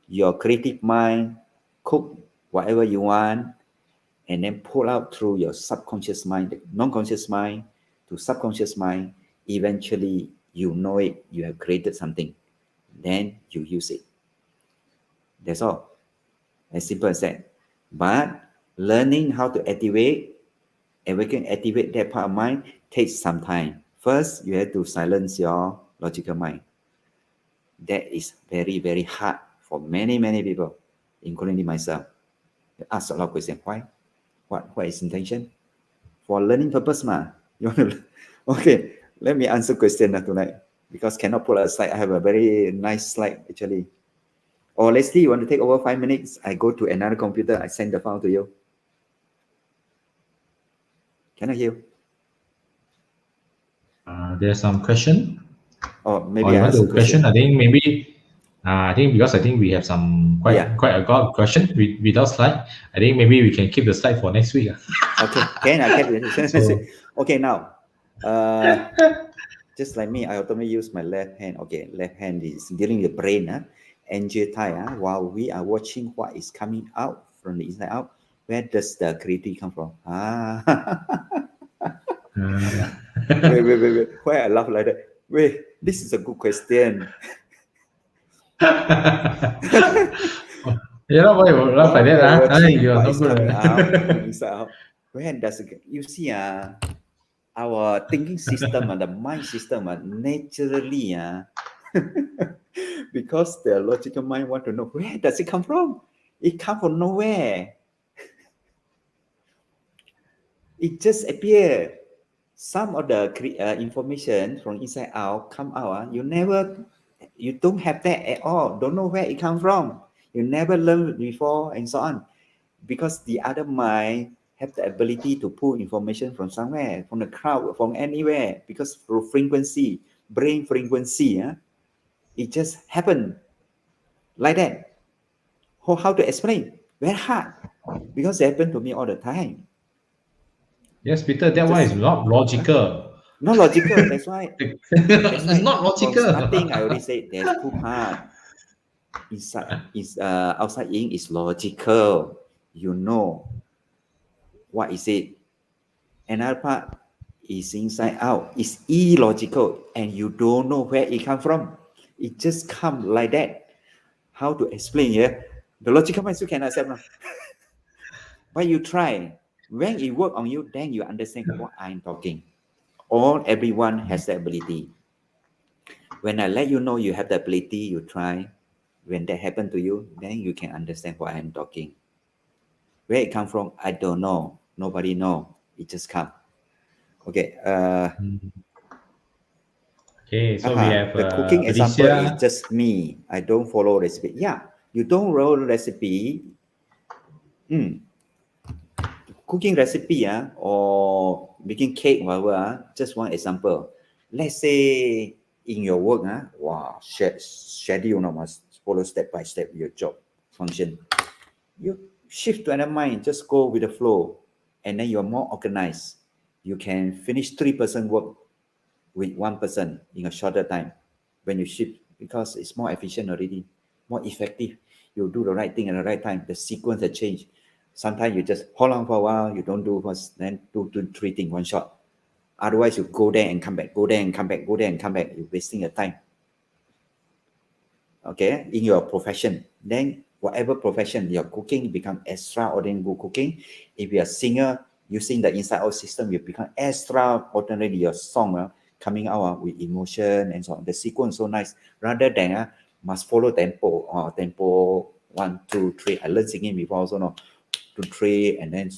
Speaker 2: your creative mind cook whatever you want, and then pull out through your subconscious mind, the non-conscious mind to subconscious mind. Eventually, you know it, you have created something. Then you use it. That's all. As simple as that. But learning how to activate, and we can activate that part of mind, takes some time. First, you have to silence your logical mind. That is very, very hard for many, many people, including myself. I ask a lot of questions. Why? What is intention? For learning purpose, you want to? Okay, let me answer question tonight, because cannot pull a slide. I have a very nice slide actually. Or Leslie, you want to take over 5 minutes? I go to another computer. I send the file to you. Can I hear?
Speaker 1: There's some question.
Speaker 2: Or maybe
Speaker 1: Or you
Speaker 2: I
Speaker 1: want
Speaker 2: ask
Speaker 1: to
Speaker 2: a question.
Speaker 1: I think maybe. I think because I think we have some quite a lot of question without slide. I think maybe we can keep the slide for next week.
Speaker 2: Okay, can I can?
Speaker 1: So,
Speaker 2: okay, now, just like me, I automatically use my left hand. Okay, left hand is dealing with the brain. While we are watching what is coming out from the inside out, where does the creativity come from? Wait. Why I laugh like that? Wait, this is a good question.
Speaker 1: you know why you laugh like that?
Speaker 2: We're watching
Speaker 1: You're
Speaker 2: what
Speaker 1: not
Speaker 2: is
Speaker 1: good.
Speaker 2: coming out from inside out. Where does it? You see, our thinking system and the mind system naturally, because the logical mind want to know where does it come from. It come from nowhere. It just appear. Some of the information from inside out come out. You don't have that at all. Don't know where it come from. You never learned before, and so on. Because the other mind have the ability to pull information from somewhere, from the crowd, from anywhere, because through frequency, brain frequency, it just happened like that. How to explain? Very hard, because it happened to me all the time.
Speaker 1: Yes, Peter, that one is not logical.
Speaker 2: Not logical. That's why.
Speaker 1: It's not
Speaker 2: From
Speaker 1: logical.
Speaker 2: starting, I already said there's two parts. Inside is outside in is logical. You know what is it. Another part is inside out. It's illogical, and you don't know where it come from. It just come like that. How to explain? Yeah, the logical mind still cannot accept now. But you try. When it work on you, then you understand what I'm talking. All everyone has the ability. When I let you know you have the ability, you try. When that happen to you, then you can understand what I'm talking. Where it come from, I don't know. Nobody know. It just come. Okay.
Speaker 1: Mm. Okay, so we have
Speaker 2: The cooking example is
Speaker 1: Felicia.
Speaker 2: just me. I don't follow recipe. Yeah, you don't follow recipe. Mm, cooking recipe or making cake, whatever. Just one example. Let's say in your work, wow, schedule must follow step by step your job function. You shift to another mind, just go with the flow, and then you're more organized. You can finish 3% work with 1% in a shorter time when you shift because it's more efficient already, more effective. You do the right thing at the right time. The sequence has changed. Sometimes you just hold on for a while, you don't do first, then do three things one shot. Otherwise, you go there and come back, go there and come back, go there and come back. You're wasting your time. Okay, in your profession, then whatever profession you're cooking become extraordinary good cooking. If you're a singer using the inside out system, you become extraordinary your song coming out with emotion and so on. The sequence so nice rather than must follow tempo or tempo 1 2 3. I learned singing before also, no, 2 3 and then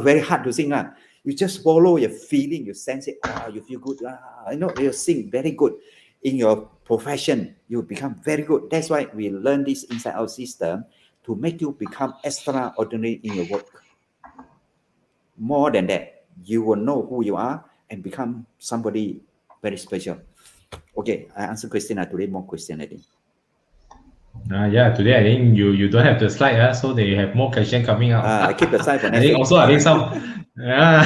Speaker 2: very hard to sing lah. You just follow your feeling, you sense it. You feel good. I know you sing very good. In your profession, you become very good. That's why we learn this inside out system to make you become extraordinary in your work. More than that, you will know who you are and become somebody very special. Okay, I answer question. Today more question, I think.
Speaker 1: Yeah, today I think you don't have the slide, so they have more question coming out.
Speaker 2: I keep the slide for
Speaker 1: I
Speaker 2: next
Speaker 1: think
Speaker 2: week.
Speaker 1: also I think some. Yeah.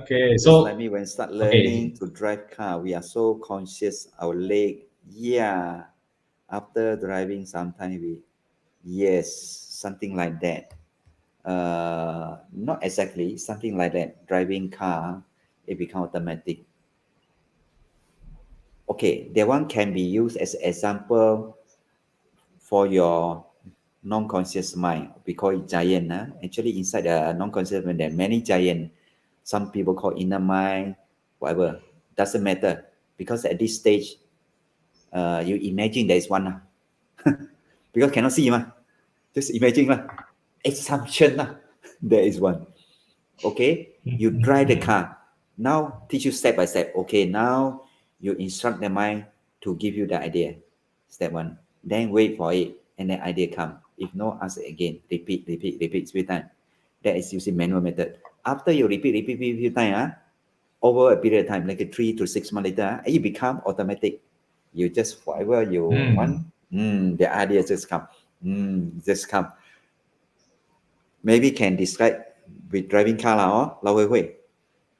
Speaker 1: Okay,
Speaker 2: Just like
Speaker 1: so
Speaker 2: me, when start
Speaker 1: okay,
Speaker 2: learning to drive car, we are so conscious our leg. Yeah, after driving, sometimes we, yes, something like that. Not exactly something like that. Driving car, it become automatic. Okay, that one can be used as example for your non-conscious mind. We call it giant. Actually, inside the non-conscious mind, there are many giant. Some people call inner mind, whatever. Doesn't matter because at this stage, you imagine there is one. Because cannot see, just imagine. Assumption. There is one. Okay, you drive the car. Now teach you step by step. Okay, now you instruct the mind to give you the idea. Step one. Then wait for it, and then idea come. If no, answer again. Repeat 3 times. That is using manual method. After you repeat few times, over a period of time, like 3 to 6 months later, it become automatic. You just whatever you want, the idea just come. Just come. Maybe can describe with driving car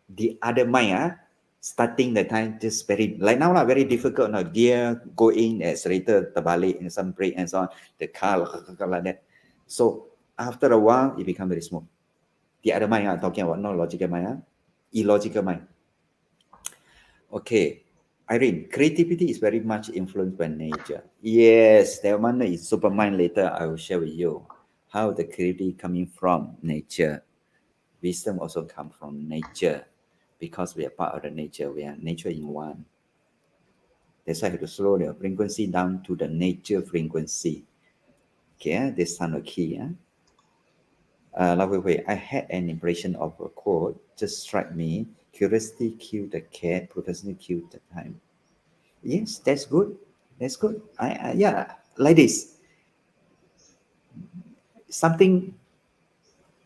Speaker 2: the other mind starting the time just very like now very difficult now. Gear go in, accelerator terbalik and some brake and so on. The car like that. So after a while, it become very smooth. The other mind talking about not logical mind, illogical mind. Okay, Irene, creativity is very much influenced by nature. Yes, that one is Supermind. Later, I will share with you how the creativity coming from nature. Wisdom also come from nature because we are part of the nature. We are nature in one. That's why I have to slow the frequency down to the nature frequency. Okay, this sound key. Wait. I had an impression of a quote. Just strike me. Curiosity killed the cat. Procrastination killed the time. Yes, that's good. That's good. Yeah, like this. Something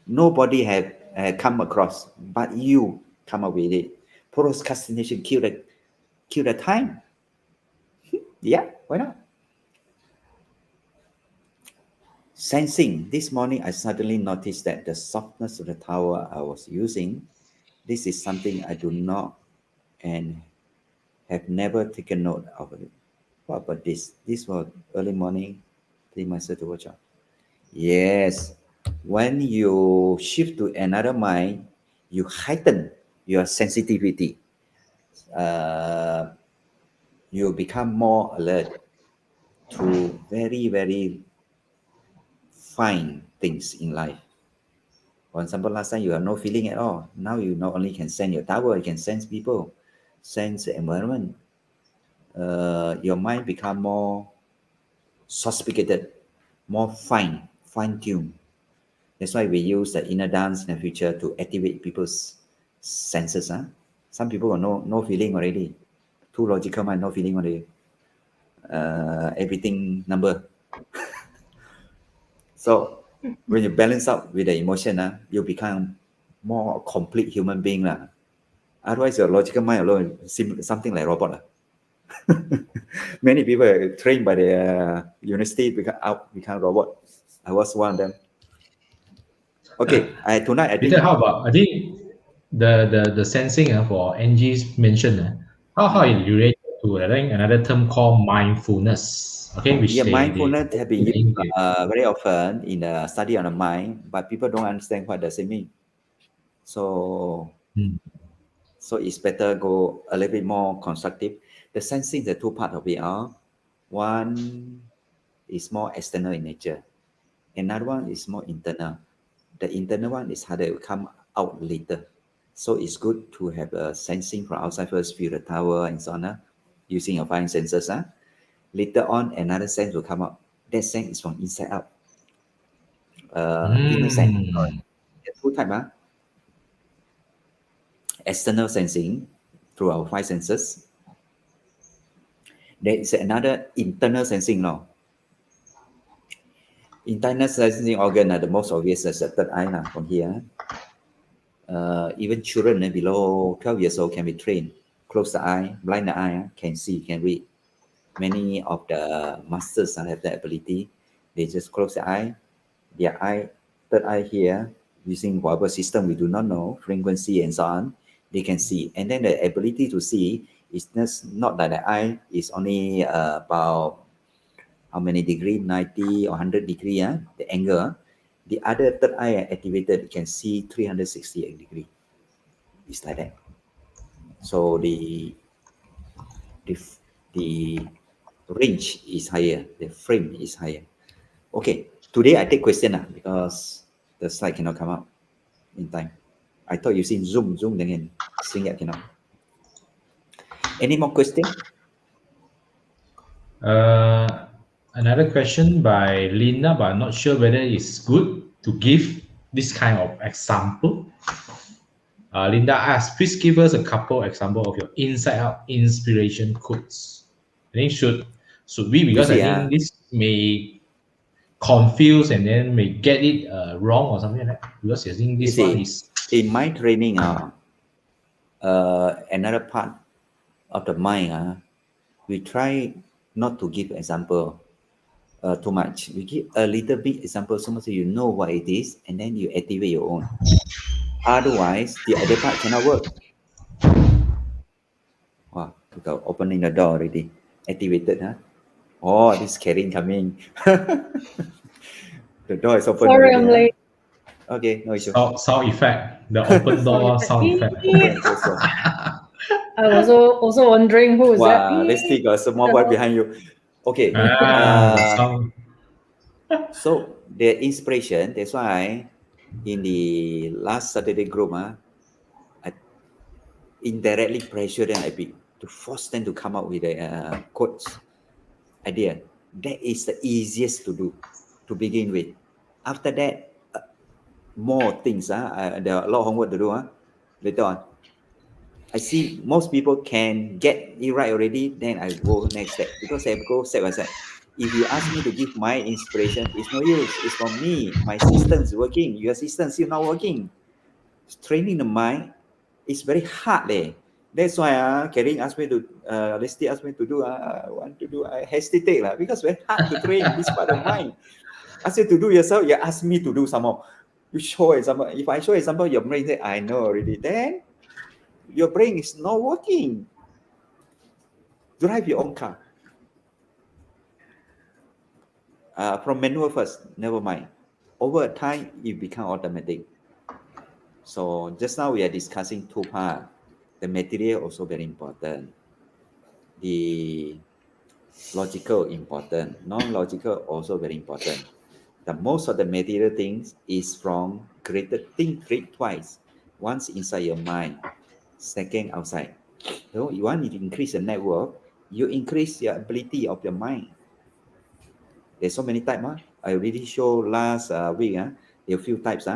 Speaker 2: nobody have come across, but you come up with it. Procrastination kill the time. Yeah, why not? Sensing. This morning, I suddenly noticed that the softness of the towel I was using. This is something I do not and have never taken note of it. What about this? This was early morning. Tell myself to watch out. Yes. When you shift to another mind, you heighten your sensitivity. Uh, you become more alert to very, very find things in life. For example, last time you have no feeling at all. Now you not only can sense your tower, you can sense people, sense the environment. Your mind become more sophisticated, more fine-tuned. That's why we use the inner dance in the future to activate people's senses. Huh? Some people got no feeling already. Too logical mind, no feeling already. Everything number. So when you balance out with the emotion, you become more complete human being. Otherwise, your logical mind alone seems something like robot. Many people are trained by the university become robot. I was one of them. Okay, tonight I
Speaker 1: Peter,
Speaker 2: think
Speaker 1: how about I think the sensing for Angie's mentioned how it related to I think another term called mindfulness. Okay, which
Speaker 2: yeah,
Speaker 1: they
Speaker 2: mindfulness have been
Speaker 1: in
Speaker 2: used
Speaker 1: English.
Speaker 2: very often in the study on the mind, but people don't understand what does it mean. So
Speaker 1: Mm.
Speaker 2: so it's better go a little bit more constructive. The sensing, the two part of it are one is more external in nature, another one is more internal. The internal one is harder to come out later. So it's good to have a sensing from outside first, feel the tower and so on, using your five senses. Later on, another sense will come out. That sense is from inside out. Inner sense.
Speaker 1: Mm.
Speaker 2: There are two types. External sensing through our five senses. There is another internal sensing now. Internal sensing organ are the most obvious as the third eye from here. Even children below 12 years old can be trained. Close the eye, blind the eye, can see, can read. Many of the masters have that ability. They just close the eye, their eye, third eye here, using whatever system we do not know, frequency and so on, they can see. And then the ability to see is just not that the eye is only about how many degree, 90 or 100 degree, the angle. The other third eye activated can see 360 degree. It's like that. So the the range is higher, the frame is higher. Okay, today I take question because the slide cannot come out in time. I thought you seen Zoom dengan Singapore cannot. Any more question?
Speaker 1: Another question by Linda, but I'm not sure whether it's good to give this kind of example. Linda asks, please give us a couple example of your inside out inspiration quotes. I think should we,
Speaker 2: You
Speaker 1: because I
Speaker 2: see,
Speaker 1: think this may confuse and then may get it wrong or something like that. Because I think
Speaker 2: you
Speaker 1: this one
Speaker 2: see,
Speaker 1: is
Speaker 2: in my training, another part of the mind, we try not to give example too much. We give a little bit example so much you know what it is, and then you activate your own. Otherwise, the other part cannot work. Wow, without opening the door already. Activated, Oh, this Caryn coming. The door is open
Speaker 3: Sorry,
Speaker 2: already,
Speaker 3: I'm late.
Speaker 2: Okay, no issue.
Speaker 1: sound effect, the open door sound effect.
Speaker 2: Yes, yes, yes.
Speaker 3: I was also wondering who is that.
Speaker 2: Wow, let's see, got some more boy behind you. Okay.
Speaker 1: The sound.
Speaker 2: So the inspiration, that's why in the last Saturday group, I indirectly pressure them a bit to force them to come up with a quotes idea. That is the easiest to do to begin with. After that, more things. There are a lot of homework to do. Later on, I see most people can get it right already. Then I go next step because I go step by step. If you ask me to give my inspiration, it's no use. It's from me. My system is working. Your system is still not working. Training the mind is very hard. That's why Caryn asked me to, Leslie asked me to do, I want to do, I hesitate because very hard to train this part of mind. Ask you to do yourself, you ask me to do some more. You show example. If I show example, your brain say, I know already. Then your brain is not working. Drive your own car. From manual first, never mind. Over time, it become automatic. So just now we are discussing two parts. The material also very important. The logical important. Non-logical also very important. the most of the material things is from created think create twice. Once inside your mind, second outside. So you want to increase the network, you increase the ability of your mind. There's so many types. I already showed last week. There are a few types.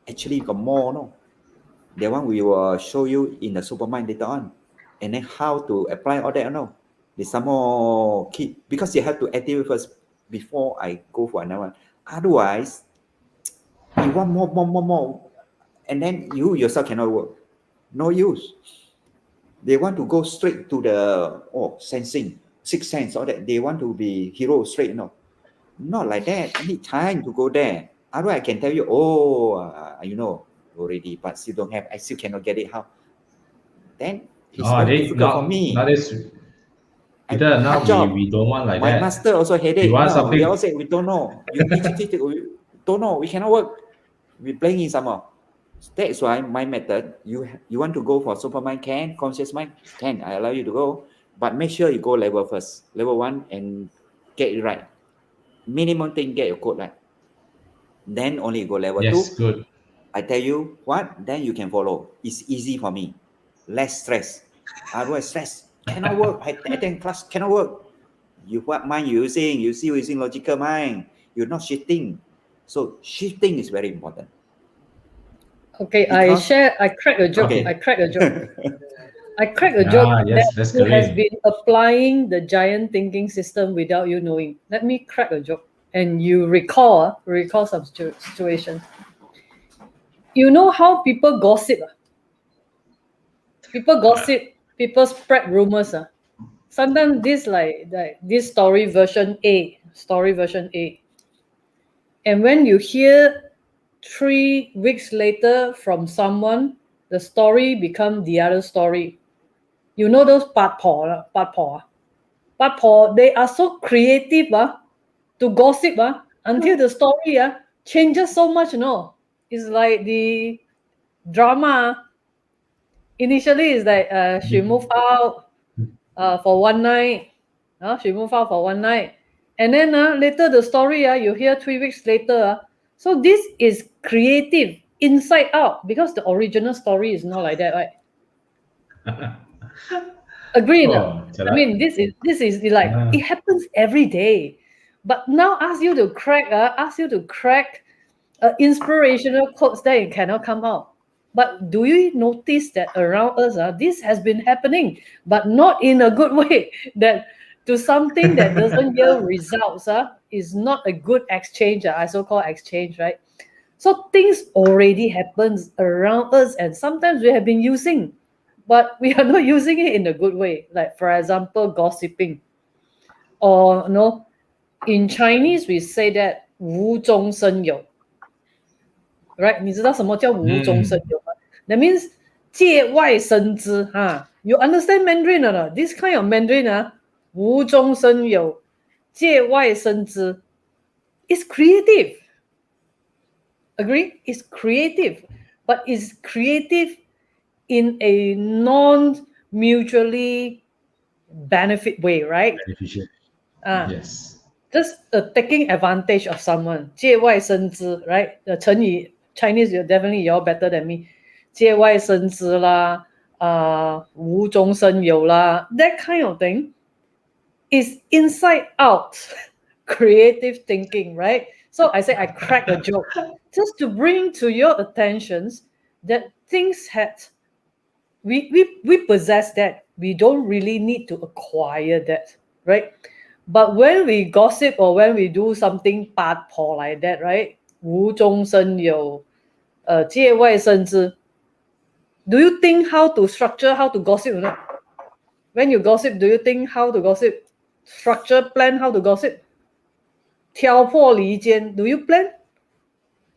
Speaker 2: Actually, got more. No, that one we will show you in the Supermind later on. And then how to apply all that. No, there's some more key because you have to activate first before I go for another one. Otherwise, you want more, and then you yourself cannot work. No use. They want to go straight to the sensing, sixth sense, all that. They want to be hero straight. No, not like that. I need time to go there. Otherwise, I can tell you, you know already, but still don't have. I still cannot get it. How? Then it's very difficult for me.
Speaker 1: Peter, now
Speaker 2: hard job.
Speaker 1: we don't want like
Speaker 2: My
Speaker 1: that.
Speaker 2: master also headache.
Speaker 1: We want
Speaker 2: No,
Speaker 1: something.
Speaker 2: we all say we don't know. You we don't know. We cannot work. We playing in some more. That's why my method. You want to go for Supermind? Can conscious mind? Can I allow you to go? But make sure you go level first, level 1, and get it right. Minimum thing, get your code right. Then only you go level 2.
Speaker 1: Yes, good.
Speaker 2: I tell you what, then you can follow. It's easy for me. Less stress. Otherwise, stress cannot work. I think class cannot work. You what mind you using? You still using logical mind. You're not shifting. So shifting is very important.
Speaker 3: Okay,
Speaker 2: Because-
Speaker 3: I crack a joke.
Speaker 2: Okay.
Speaker 3: I crack a joke. I crack a joke
Speaker 1: yes,
Speaker 3: that
Speaker 1: that's
Speaker 3: you has
Speaker 1: Caryn.
Speaker 3: been applying the giant thinking system without you knowing. Let me crack a joke, and you recall some situation. You know how people gossip? People gossip. People spread rumors. Sometimes this like this story version A, and when you hear 3 weeks later from someone, the story become the other story. You know those pat paw, they are so creative to gossip until the story changes so much. It's like the drama. Initially, it's like she moved out for one night. She moved out for one night, and then later the story you hear 3 weeks later. So this is creative inside out because the original story is not like that, right? Agreed. I mean, this is like it happens every day. But now ask you to crack inspirational quotes that it cannot come out. But do you notice that around us, this has been happening, but not in a good way? That to something that doesn't yield results is not a good exchange. I so-called exchange, right? So things already happens around us, and sometimes we have been using, but we are not using it in a good way. Like for example, gossiping, or in Chinese we say that 无中生有. Right? 你知道什么叫无中生有吗? That means 界外生枝. You understand Mandarin or not? This kind of Mandarin 无中生有, 界外生枝. It's creative. Agree? It's creative, but it's creative in a non-mutually benefit way, right?
Speaker 1: Beneficial. Yes.
Speaker 3: Just taking advantage of someone. 界外生枝, right? The 成语 Chinese, you're definitely you're better than me. 界外生枝啦, 无中生有啦, that kind of thing is inside out creative thinking, right? So I say I crack a joke just to bring to your attentions that things we possess that. We don't really need to acquire that, right? But when we gossip or when we do something bad paw like that, right? 无中生有, 界外生枝. Do you think how to structure, how to gossip or not? When you gossip, do you think how to gossip? Structure, plan how to gossip? 挑拨离间, do you plan?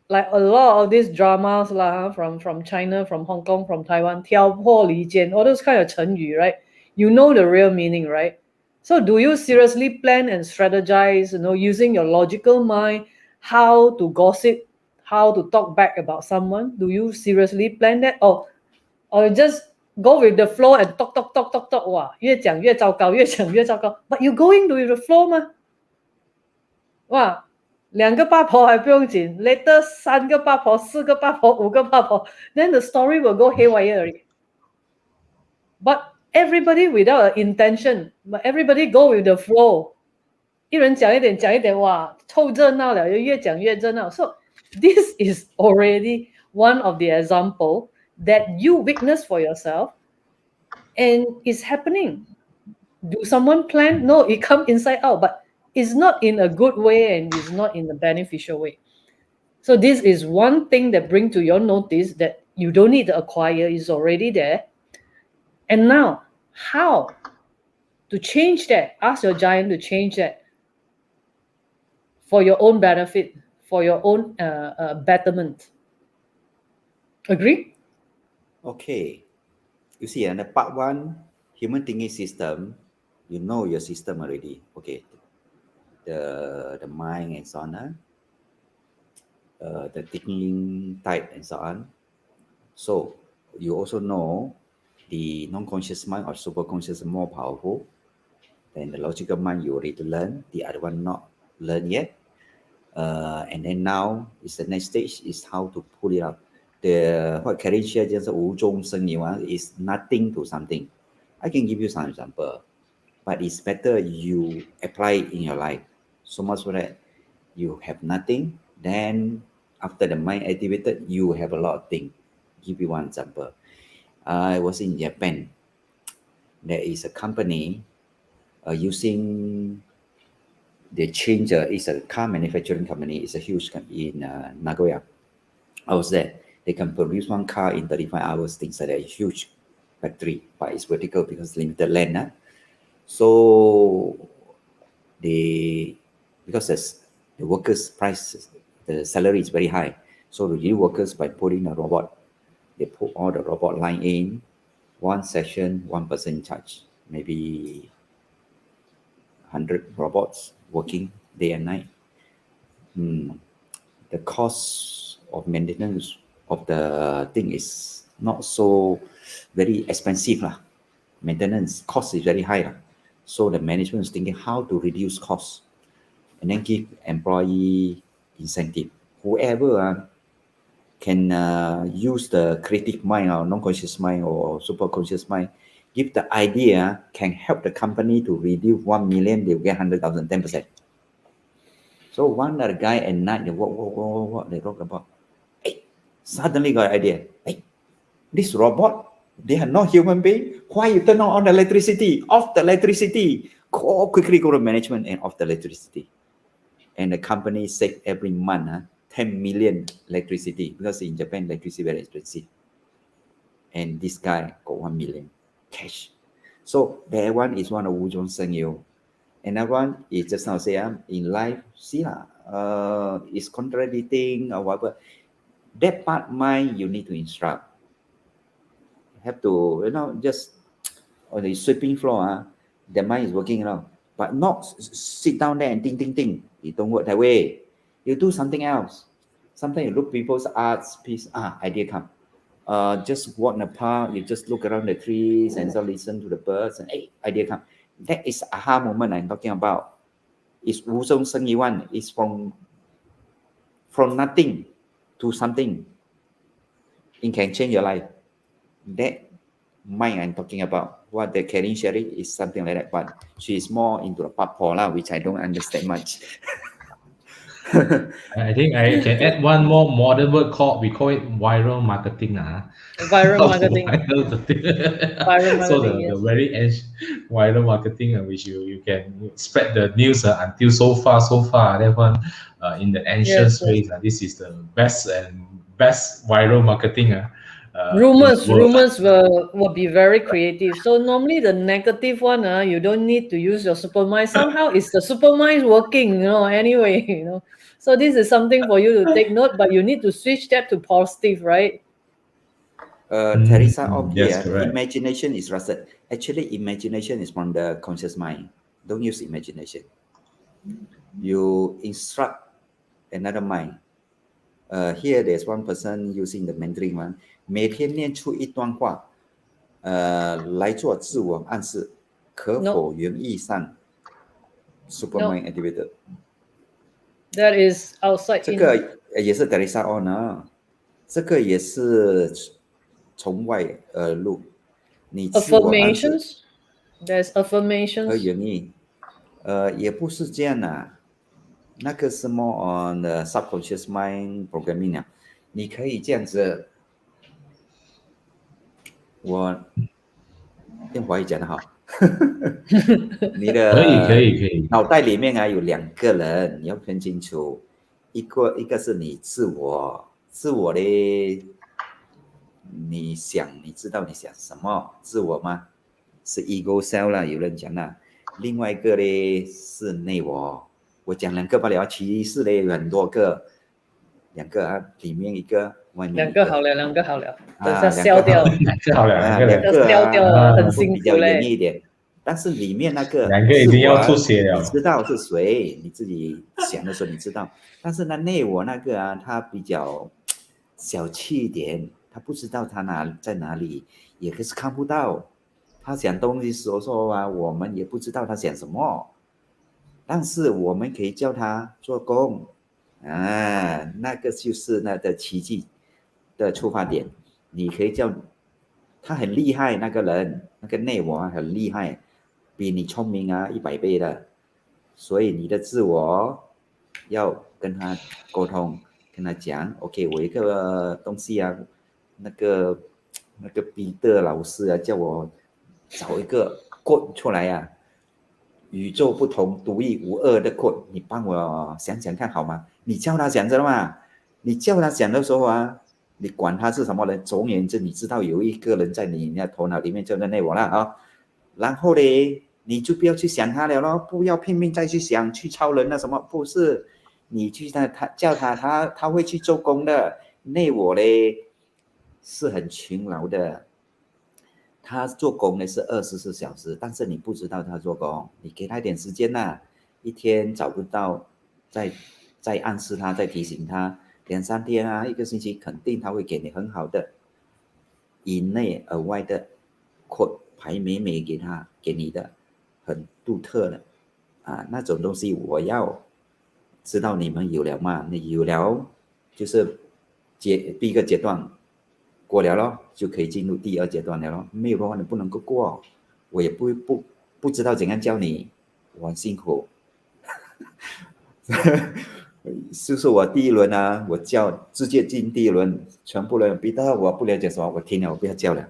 Speaker 3: Like a lot of these dramas from China, from Hong Kong, from Taiwan, 挑拨离间, all those kind of 成语, right? You know the real meaning, right? So do you seriously plan and strategize, using your logical mind, how to gossip, how to talk back about someone? Do you seriously plan that? Or just go with the flow and talk. 哇，越讲越糟糕，越讲越糟糕。But you going with the flow 吗？哇2个八婆还不用紧 later 3个八婆4个八婆5个八婆 then the story will go haywire already. But everybody without an intention, but everybody go with the flow. 一人讲一点讲一点，哇，凑热闹了，就越讲越热闹。So this is already one of the example that you witness for yourself, and it's happening. Do someone plan? No, it come inside out, but it's not in a good way and it's not in a beneficial way. So this is one thing that bring to your notice that you don't need to acquire, is already there. And now, how to change that? Ask your giant to change that for your own benefit, for your own betterment. Agree?
Speaker 2: Okay. You see, the part 1, human thinking system, you know your system already. Okay. The mind and so on. The thinking type and so on. So you also know the non-conscious mind or superconscious is more powerful than the logical mind. You already learn. The other one not learn yet. And then now is the next stage is how to pull it up. The what Caryn shared just is nothing to something. I can give you some example, but it's better you apply it in your life. So much for that you have nothing, then after the mind activated, you have a lot of things. Give you one example. I was in Japan. There is a company using the changer. It's a car manufacturing company. It's a huge company in Nagoya. I was there. They can produce one car in 35 hours, things like that. Huge factory, but it's vertical because limited land. So because the workers' price, the salary is very high. So the new workers, by putting a robot, they put all the robot line in, one session, 1 person in charge, maybe 100 robots working day and night. The cost of maintenance of the thing is not so very expensive. Maintenance cost is very high. So the management is thinking how to reduce costs and then give employee incentive. Whoever can use the creative mind or non-conscious mind or superconscious mind, give the idea, can help the company to reduce 1 million, they'll get 100,000, 10%. So one other guy at night, they walk, they talk about, hey, suddenly got an idea. Hey, this robot, they are not human being. Why you turn on the electricity? Off the electricity. Quickly go to management and off the electricity. And the company save every month 10 million electricity, because in Japan electricity very expensive. And this guy got 1 million cash. So that one is one of Wuzhong Sheng Yu. Another one is just now say in life, see it's contradicting or whatever. That part mind you need to instruct. You have to, just on the sweeping floor, the mind is working around. But not sit down there and think. It don't work that way. You do something else. Sometimes you look people's arts piece, idea come. Just walk in the park, you just look around the trees and so listen to the birds and hey, idea come. That is aha moment I'm talking about. It's Wuzhong Sheng Yuan. It's from nothing to something. It can change your life. That mind I'm talking about. What the Caryn sharing is something like that, but she is more into the papola, which I don't understand much.
Speaker 1: I think I can add one more modern word we call it viral marketing.
Speaker 3: Viral marketing.
Speaker 1: Viral marketing. So the very edge viral marketing, which you can spread the news until so far. That one in the ancient ways, this is the best viral marketing.
Speaker 3: Rumors will be very creative. So normally the negative one, you don't need to use your supermind. Somehow it's the supermind working, anyway, So this is something for you to take note, but you need to switch that to positive, right?
Speaker 2: Teresa,
Speaker 1: yes, correct.
Speaker 2: Imagination is rusted. Actually, imagination is from the conscious mind. Don't use imagination. You instruct another mind. Here there's one person using the Mandarin one. 每天念出一段话，来做自我暗示，可否原意上 Supermind activated?
Speaker 3: That is outside
Speaker 2: 这
Speaker 3: in.
Speaker 2: 个也是 Teresa on 啊，这个也是从外而入。你自我暗示
Speaker 3: Affirmations. There's affirmations.
Speaker 2: 和原因，也不是这样啊。那个是 more on the subconscious mind programming 啊。你可以这样子，我用华语讲的好。你
Speaker 1: 可以
Speaker 2: 的
Speaker 1: 以。
Speaker 2: 脑袋里面啊有两个人，你要分清楚，一个是你自我的，你知道你想什么，自我吗？是 ego self 啦，有人讲啦。另外一个呢是内我，我讲两个罢了，其实呢有很多个，两个啊，里面一个，外面一个。
Speaker 3: 两个好了，等
Speaker 2: 啊，
Speaker 3: 下消掉。
Speaker 2: 两个
Speaker 3: 消掉了，很辛
Speaker 2: 比较
Speaker 3: 苦嘞。
Speaker 2: 严一点。但是里面那个
Speaker 1: 两个已经要出血了，
Speaker 2: 你知道是谁，你自己想的时候你知道。但是那内我那个啊，他比较小气一点，他不知道他在哪里，也是看不到。他想东西时候啊，我们也不知道他想什么，但是我们可以叫他做工啊，那个就是那个奇迹的出发点。你可以叫他很厉害，那个人那个内我很厉害，比你聪明啊100倍的，所以你的自我要跟他沟通，跟他讲 ，OK， 我一个东西啊，那个彼得老师啊，叫我找一个 code 出来啊，宇宙不同、独一无二的 code， 你帮我想想看好吗？你叫他想着嘛，你叫他想的时候啊。你管他是什么人，总而言之，你知道有一个人在你的头脑里面叫做内我了啊。然后呢，你就不要去想他了咯，不要拼命再去想去超人啊什么，不是，你去他叫他会去做工的。内我嘞是很勤劳的，他做工呢是24小时，但是你不知道他做工，你给他一点时间呐，一天找不到，再暗示他，再提醒他。2、3天啊，1个星期，肯定他会给你很好的以内而外的code排美给你的很独特的啊，那种东西我要知道你们有了嘛？你有了就是第一个阶段过了咯，就可以进入第2阶段了咯。没有的话你不能够过，我也不知道怎样教你，我很辛苦。就是我第1轮啊，我叫直接进第1轮，全部人逼到我不了解什么，我听了我不要叫了，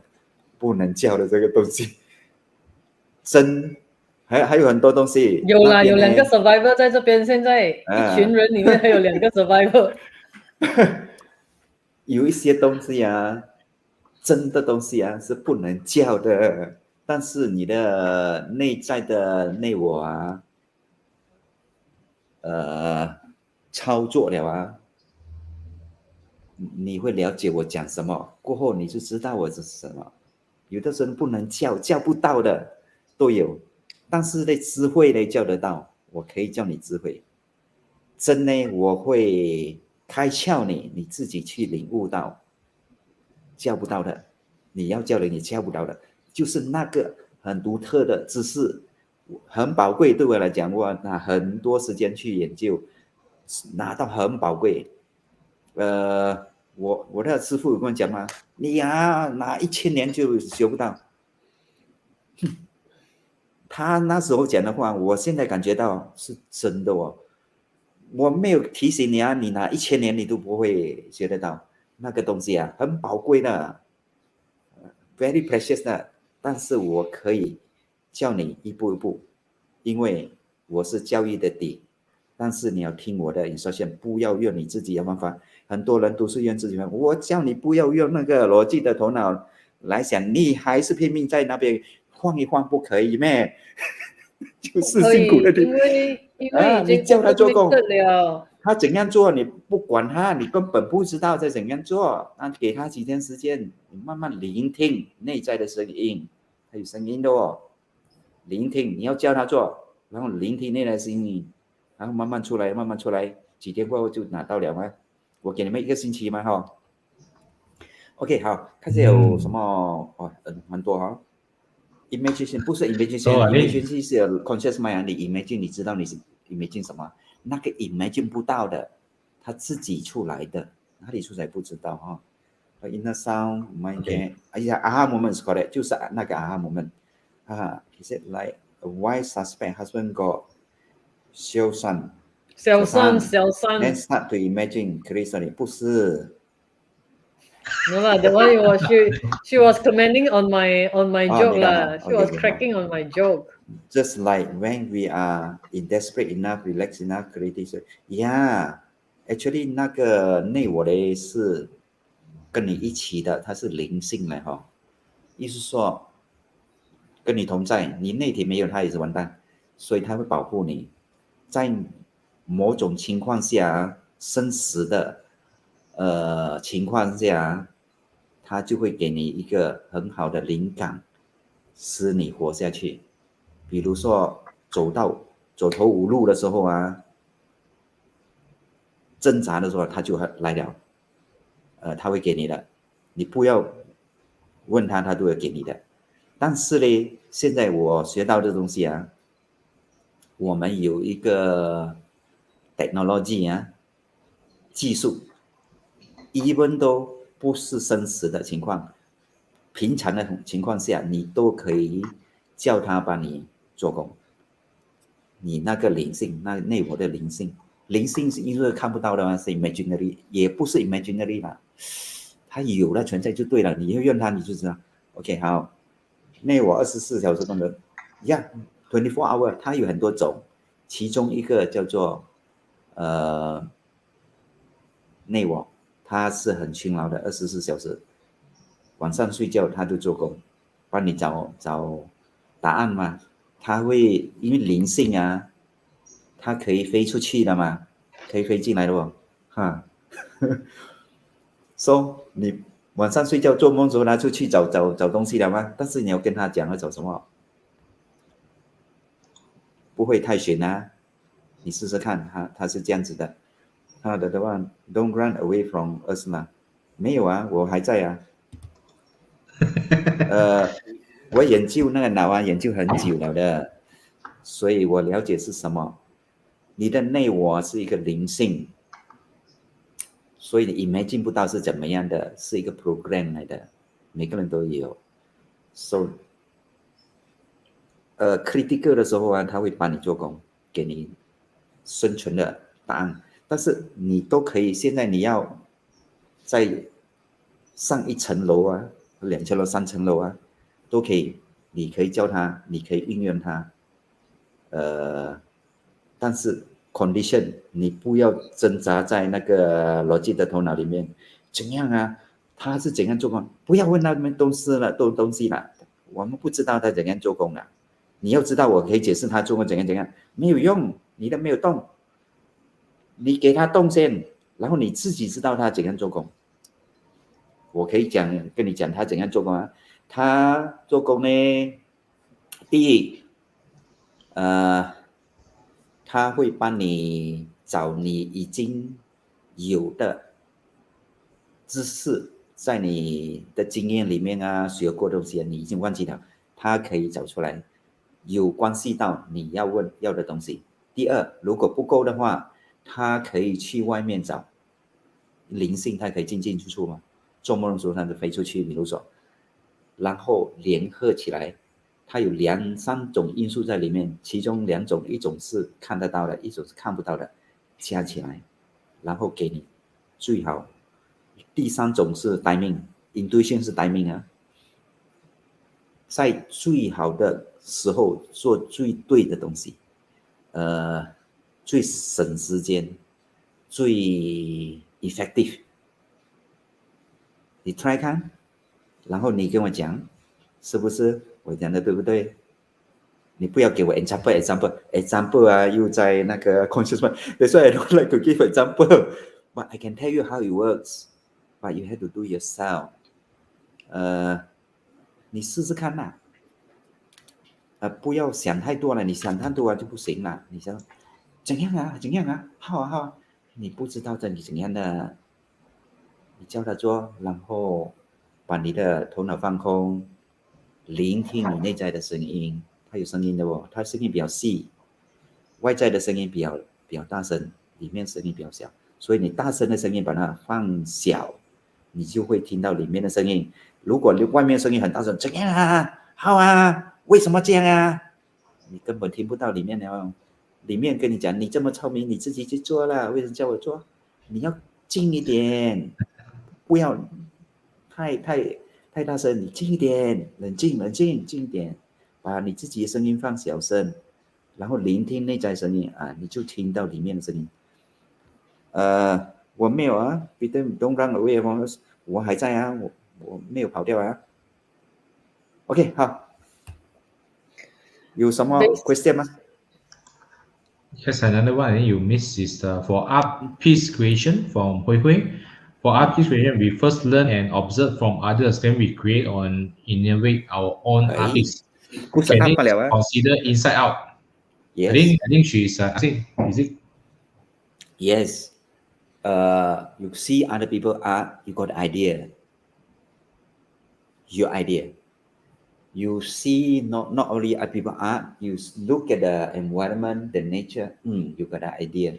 Speaker 2: 不能叫的这个东西，还有很多东西。
Speaker 3: 有啦，有2个 survivor 在这边，现在一群人里面还有2个 survivor。
Speaker 2: 有一些东西啊，真的东西啊是不能叫的，但是你的内在的内我啊，操作了啊，你会了解我讲什么，过后你就知道我是什么。有的时候不能叫不到的都有，但是呢智慧呢叫得到，我可以叫你智慧。真呢我会开窍你自己去领悟到。叫不到的，你要叫的你叫不到的，就是那个很独特的知识，很宝贵。对我来讲，我拿很多时间去研究，拿到很宝贵。我的师父有跟我讲嘛，你啊拿1000年就学不到。他那时候讲的话，我现在感觉到是真的哦。我没有提醒你啊，你拿1000年你都不会学得到那个东西啊，很宝贵的，very precious 的。但是我可以教你一步一步，因为我是教育的底。但是你要听我的 instruction， 不要用你自己的方法。很多人都是用自己的方法，我教你不要用那个逻辑的头脑来想，你还是拼命在那边晃一晃，不可以咩？就是辛苦的地方。
Speaker 3: 因为
Speaker 2: 你叫他做工
Speaker 3: 了，
Speaker 2: 他怎样做你不管他，你根本不知道在怎样做。那给他几天时间，你慢慢聆听内在的声音，还有声音的哦。聆听，你要教他做，然后聆听内在的声音，然后慢慢出来，几天过后就拿到了吗？我给你们1个星期嘛哈。OK， 好，看下有什么蛮多哈。Imagination 不是 imagination， imagination 是 conscious mind， 你 imagine 你知道你是 imagine 什么，那个 imagine 不到的，他自己出来的，哪里出来不知道哈。Inner sound, mind game. 哎呀 ，aha moment is correct， 就是那个 aha moment。is it like a wife suspect husband got 小三 then start to imagine crazily， 不是。
Speaker 3: No lah, the one was she was commenting on my joke 啦 she was
Speaker 2: okay,
Speaker 3: cracking on my joke.
Speaker 2: Just like when we are in desperate enough, relaxed enough, creative, yeah, actually 那个内我嘞是跟你一起的，它是灵性的哈，意思说跟你同在，你内体没有，它也是完蛋，所以它会保护你，在某种情况下，生死的情况下，它就会给你一个很好的灵感，使你活下去。比如说走投无路的时候啊，挣扎的时候，他就来了，他会给你的，你不要问他，他都会给你的。但是呢，现在我学到的东西啊，我们有一个 technology 啊，技术 ，even 都不是生死的情况，平常的情况下，你都可以叫他帮你做工。你那个灵性，那内我的灵性是因为看不到的嘛，是 imaginary， 也不是 imaginary 啦，它有了存在就对了，你要用它你就知道。OK， 好，内我24小时功能 ，24 hour， 它有很多种，其中一个叫做内我，它是很勤劳的，24小时，晚上睡觉它就做工，帮你找答案嘛。它会因为灵性啊，它可以飞出去的嘛，可以飞进来的哦，哈。So 你晚上睡觉做梦的时候，他出去找东西了吗？但是你要跟他讲要找什么，不会太悬啊。你试试看，他是这样子的。他的话 ，Don't run away from us 嘛，没有啊，我还在啊。我研究那个脑啊，研究很久了的，所以我了解是什么。你的内我是一个灵性，所以你 imagine 不到是怎么样的，是一个 program 来的，每个人都有。So， critical 的时候啊，他会帮你做工，给你生存的答案。但是你都可以，现在你要再上1层楼啊，2层楼、3层楼啊，都可以。你可以教他，你可以运用它。但是 condition 你不要挣扎在那个逻辑的头脑里面，怎样啊？他是怎样做工？不要问那边东西了，我们不知道他怎样做工的。你要知道，我可以解释他做工怎样，没有用，你都没有动，你给他动先，然后你自己知道他怎样做工。我可以跟你讲他怎样做工啊。他做工呢，第一，他会帮你找你已经有的知识，在你的经验里面啊，学过的东西你已经忘记了，他可以找出来，有关系到你要的东西。第二，如果不够的话，他可以去外面找灵性，他可以进出出嘛，做梦的时候他就飞出去，比如说，然后联合起来。它有2、3种因素在里面，其中2种，一种是看得到的，一种是看不到的，加起来，然后给你最好。第3种是 timing，intuition 是 timing 啊，在最好的时候做最对的东西，最省时间，最 effective。你 try 看，然后你跟我讲，是不是？我讲的对不对？你不要给我 example 啊，又在那个 conscious mind。That's why I don't like to give example. But I can tell you how it works. But you have to do yourself. 你试试看啦。不要想太多了，你想太多了就不行了。你想怎样啊？好啊，你不知道你怎样的，你叫他做，然后把你的头脑放空。聆听你内在的声音，它有声音的哦，它声音比较细，外在的声音比较比较大声，里面声音比较小，所以你大声的声音把它放小，你就会听到里面的声音。如果外面声音很大声，怎样啊？好啊？为什么这样啊？你根本听不到里面的。里面跟你讲，你这么聪明，你自己去做了，为什么叫我做？你要静一点，不要太大声，你静一点，冷静静一点，把你自己的声音放小声，然后聆听内在声音啊，你就听到里面的声音。我没有啊 ，Peter don't run away from us， 我还在啊，我没有跑掉啊。OK， 好，有什么 question 吗？
Speaker 1: Yes, another one you miss is for art piece creation from Hui. For art piece creation, we first learn and observe from others, then we create or innovate our own artists.
Speaker 2: 故事
Speaker 1: Can
Speaker 2: up
Speaker 1: it
Speaker 2: 了啊
Speaker 1: consider inside out?
Speaker 2: Yes.
Speaker 1: I think she's asking, is it?
Speaker 2: Yes. You see other people art, you got idea. Your idea. You see not only other people art, you look at the environment, the nature, you got an idea.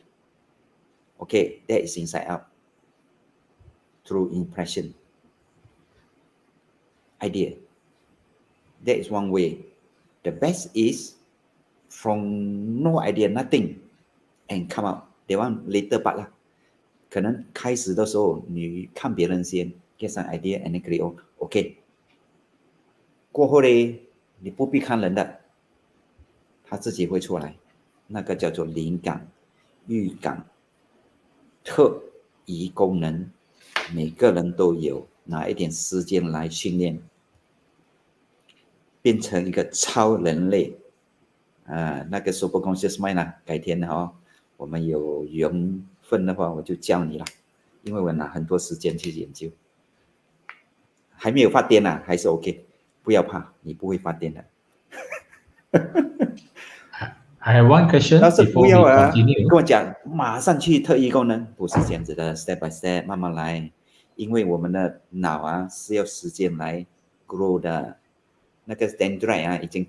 Speaker 2: Okay, that is inside out. Through impression. Idea. That is one way. The best is from no idea, nothing, and come out. That one later part 啦。可能开始的时候你看别人先 get some idea and then create OK。过后呢，你不必看人的，他自己会出来，那个叫做灵感、预感、特异功能，每个人都有，拿一点时间来训练，变成一个超人类。那个 super conscious mind 啊，改天我们有缘分的话，我就教你了，因为我拿很多时间去研究。还没有发癫啊，还是 OK， 不要怕，你不会发癫的。
Speaker 1: I have one question
Speaker 2: 但是不
Speaker 1: before
Speaker 2: 要
Speaker 1: we
Speaker 2: 啊，
Speaker 1: continue.
Speaker 2: 跟我讲马上去特异功能，不是这样子的 ，step by step 慢慢来，因为我们的脑啊是要时间来 grow 的，那个 dendrite 啊已经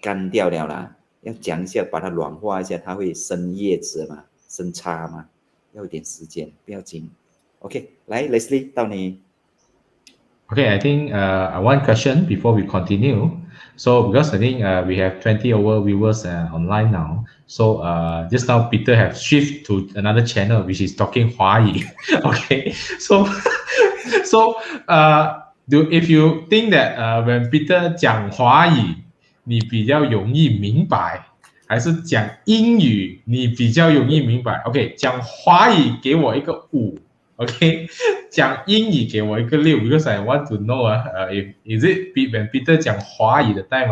Speaker 2: 干掉了啦，要讲一下把它软化一下，它会生叶子嘛，生叉嘛，要一点时间，不要紧。OK， 来 Leslie 到你。
Speaker 1: Okay, I think one question before we continue. So because I think we have 20 over viewers online now. So just now Peter have shift to another channel which is talking 华语. Okay, so if you think that when Peter 讲华语你比较容易明白，还是讲英语你比较容易明白 ？OK， 讲华语给我一个5。OK， 讲英语给我一个6 because I want to know if is it when Peter 讲华语的 time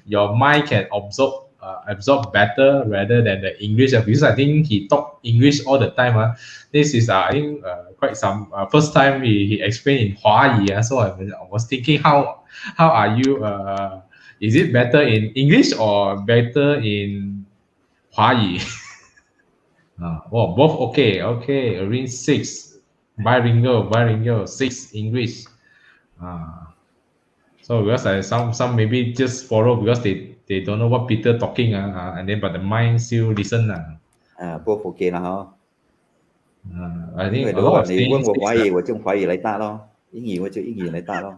Speaker 1: your mind can absorb better rather than the English because I think he talk English all the time This is I think quite some first time he explained in 华语so I was thinking how are you is it better in English or better in 华语both okay. Arrange 6 bilingual 6 English. So because some maybe just follow because they don't know what Peter talking and then but the mind still listen
Speaker 2: both OK 了
Speaker 1: I think
Speaker 2: 因为
Speaker 1: a
Speaker 2: 如
Speaker 1: lot
Speaker 2: 果
Speaker 1: of
Speaker 2: 你问
Speaker 1: things
Speaker 2: 我华语，我就用华语来答咯，英语我就英语来答咯。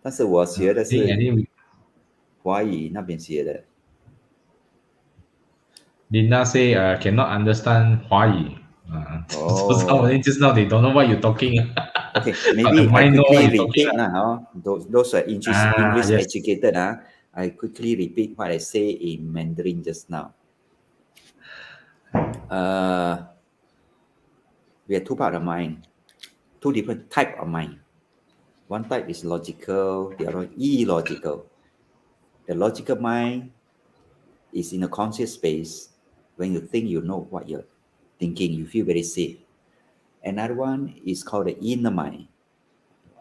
Speaker 2: 但是我学的是华语那边学的。
Speaker 1: Linda say cannot understand 华语so somebody just now they don't know what you're talking
Speaker 2: Okay, maybe I quickly repeat those are English
Speaker 1: yes.
Speaker 2: educated I quickly repeat what I say in Mandarin just now. We have two parts of mind, two different types of mind. One type is logical, the other illogical. The logical mind is in a conscious space. When you think, you know what you're thinking, you feel very safe. Another one is called the inner mind.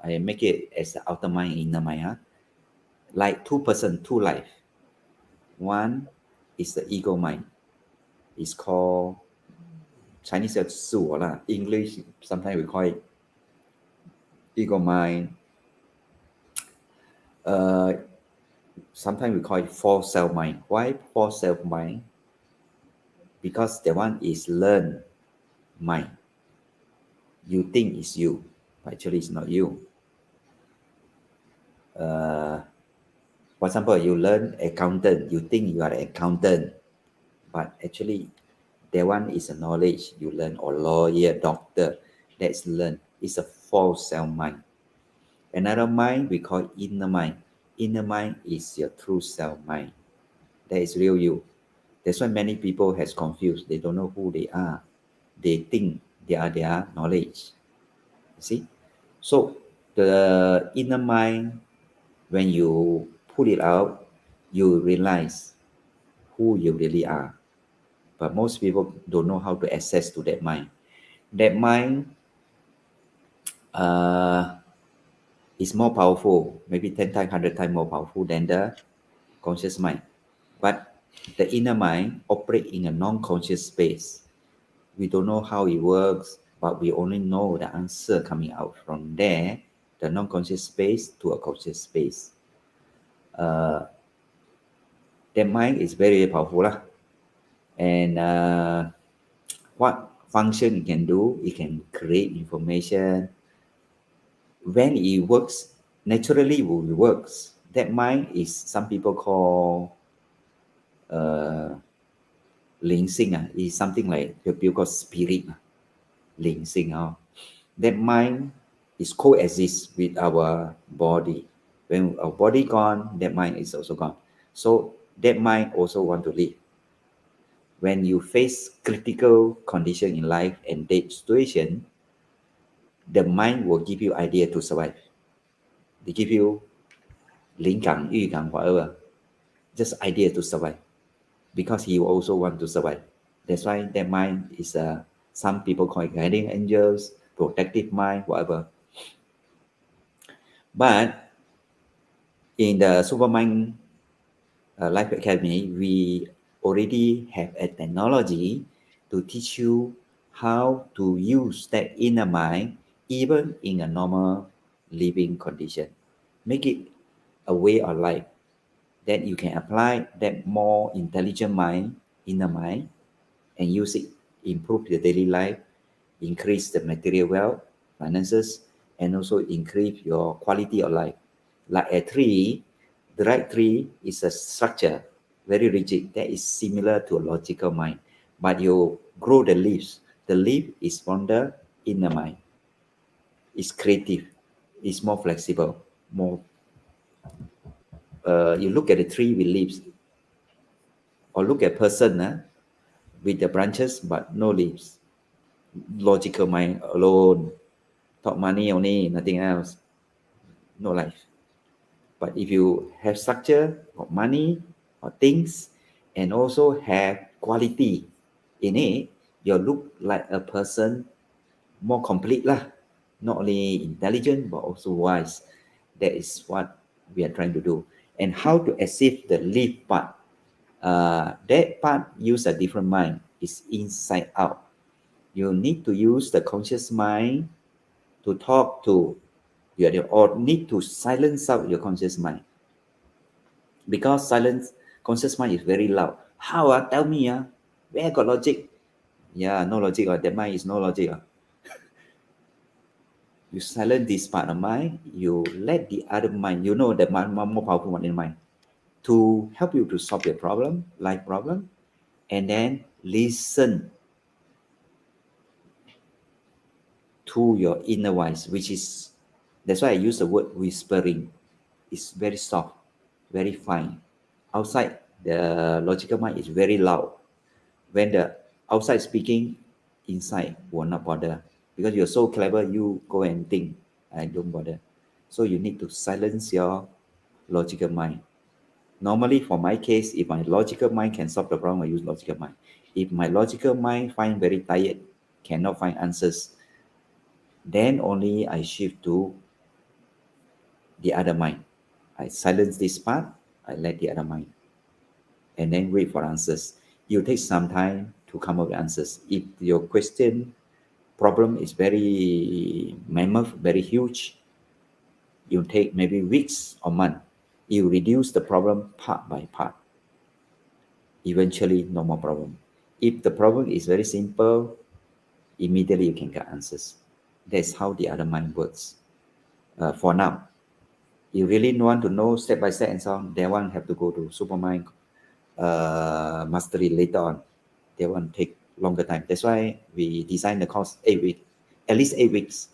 Speaker 2: I make it as the outer mind, inner mind. Like two person, two life. One is the ego mind. It's called Chinese 自我啦 English sometimes we call it ego mind. Sometimes we call it false self mind. Why false self mind? because that one is learn mind. You think it's you, but actually it's not you. For example, you learn accountant, you think you are an accountant, but actually that one is a knowledge you learn, or lawyer, doctor, that's learned. It's a false self mind. Another mind we call inner mind. Inner mind is your true self mind. That is real you. That's why many people has confused. They don't know who they are. They think they are their knowledge. See? So the inner mind, when you put it out, you realize who you really are. But most people don't know how to access to that mind. That mind is more powerful, maybe 10 times, 100 times more powerful than the conscious mind. But the inner mind operates in a non-conscious space. We don't know how it works, but we only know the answer coming out from there, the non-conscious space to a conscious space. That mind is very, very powerful. And what function it can do, it can create information. When it works, naturally it works. That mind is, some people call linh sinh, is something like people call spirit. Linh sinh. That mind is coexist with our body. When our body gone, that mind is also gone. So that mind also want to live. When you face critical condition in life and death situation, the mind will give you idea to survive. They give you 灵感, 预感, whatever, just idea to survive, because he also want to survive. That's why that mind is some people call it guiding angels, protective mind, whatever. But in the Supermind Life Academy, we already have a technology to teach you how to use that inner mind even in a normal living condition. Make it a way of life that you can apply that more intelligent mind, inner mind, and use it, improve your daily life, increase the material wealth, finances, and also increase your quality of life. Like a tree, the right tree is a structure, very rigid, that is similar to a logical mind. But you grow the leaves. The leaf is from the inner mind. It's creative. It's more flexible. More. You look at the tree with leaves, or look at person with the branches but no leaves. Logical mind alone, talk money only, nothing else, no life. But if you have structure of money or things, and also have quality in it, you look like a person more complete lah. Not only intelligent but also wise. That is what we are trying to do. And how to achieve the leaf part. That part use a different mind. It's inside out. You need to use the conscious mind to talk to your, or need to silence out your conscious mind. Because silence, conscious mind is very loud. How? Tell me. Where got logic? Yeah, no logic. That mind is no logic. You silence this part of mind. You let the other mind, you know, the mind more powerful one in mind, to help you to solve your problem, life problem, and then listen to your inner voice, which is, that's why I use the word whispering. It's very soft, very fine. Outside, the logical mind is very loud. When the outside speaking, inside will not bother. Because you're so clever, you go and think, I don't bother. So you need to silence your logical mind. Normally, for my case, if my logical mind can solve the problem, I use logical mind. If my logical mind find very tired, cannot find answers, then only I shift to the other mind. I silence this part, I let the other mind, and then wait for answers. You take some time to come up with answers. If your question problem is very mammoth, very huge, you take maybe weeks or months. You reduce the problem part by part. Eventually, no more problem. If the problem is very simple, immediately you can get answers. That's how the other mind works. For now, you really want to know step by step and so on, that one have to go to Supermind mastery later on. That one take longer time. That's why we design the course 8 weeks, at least 8 weeks,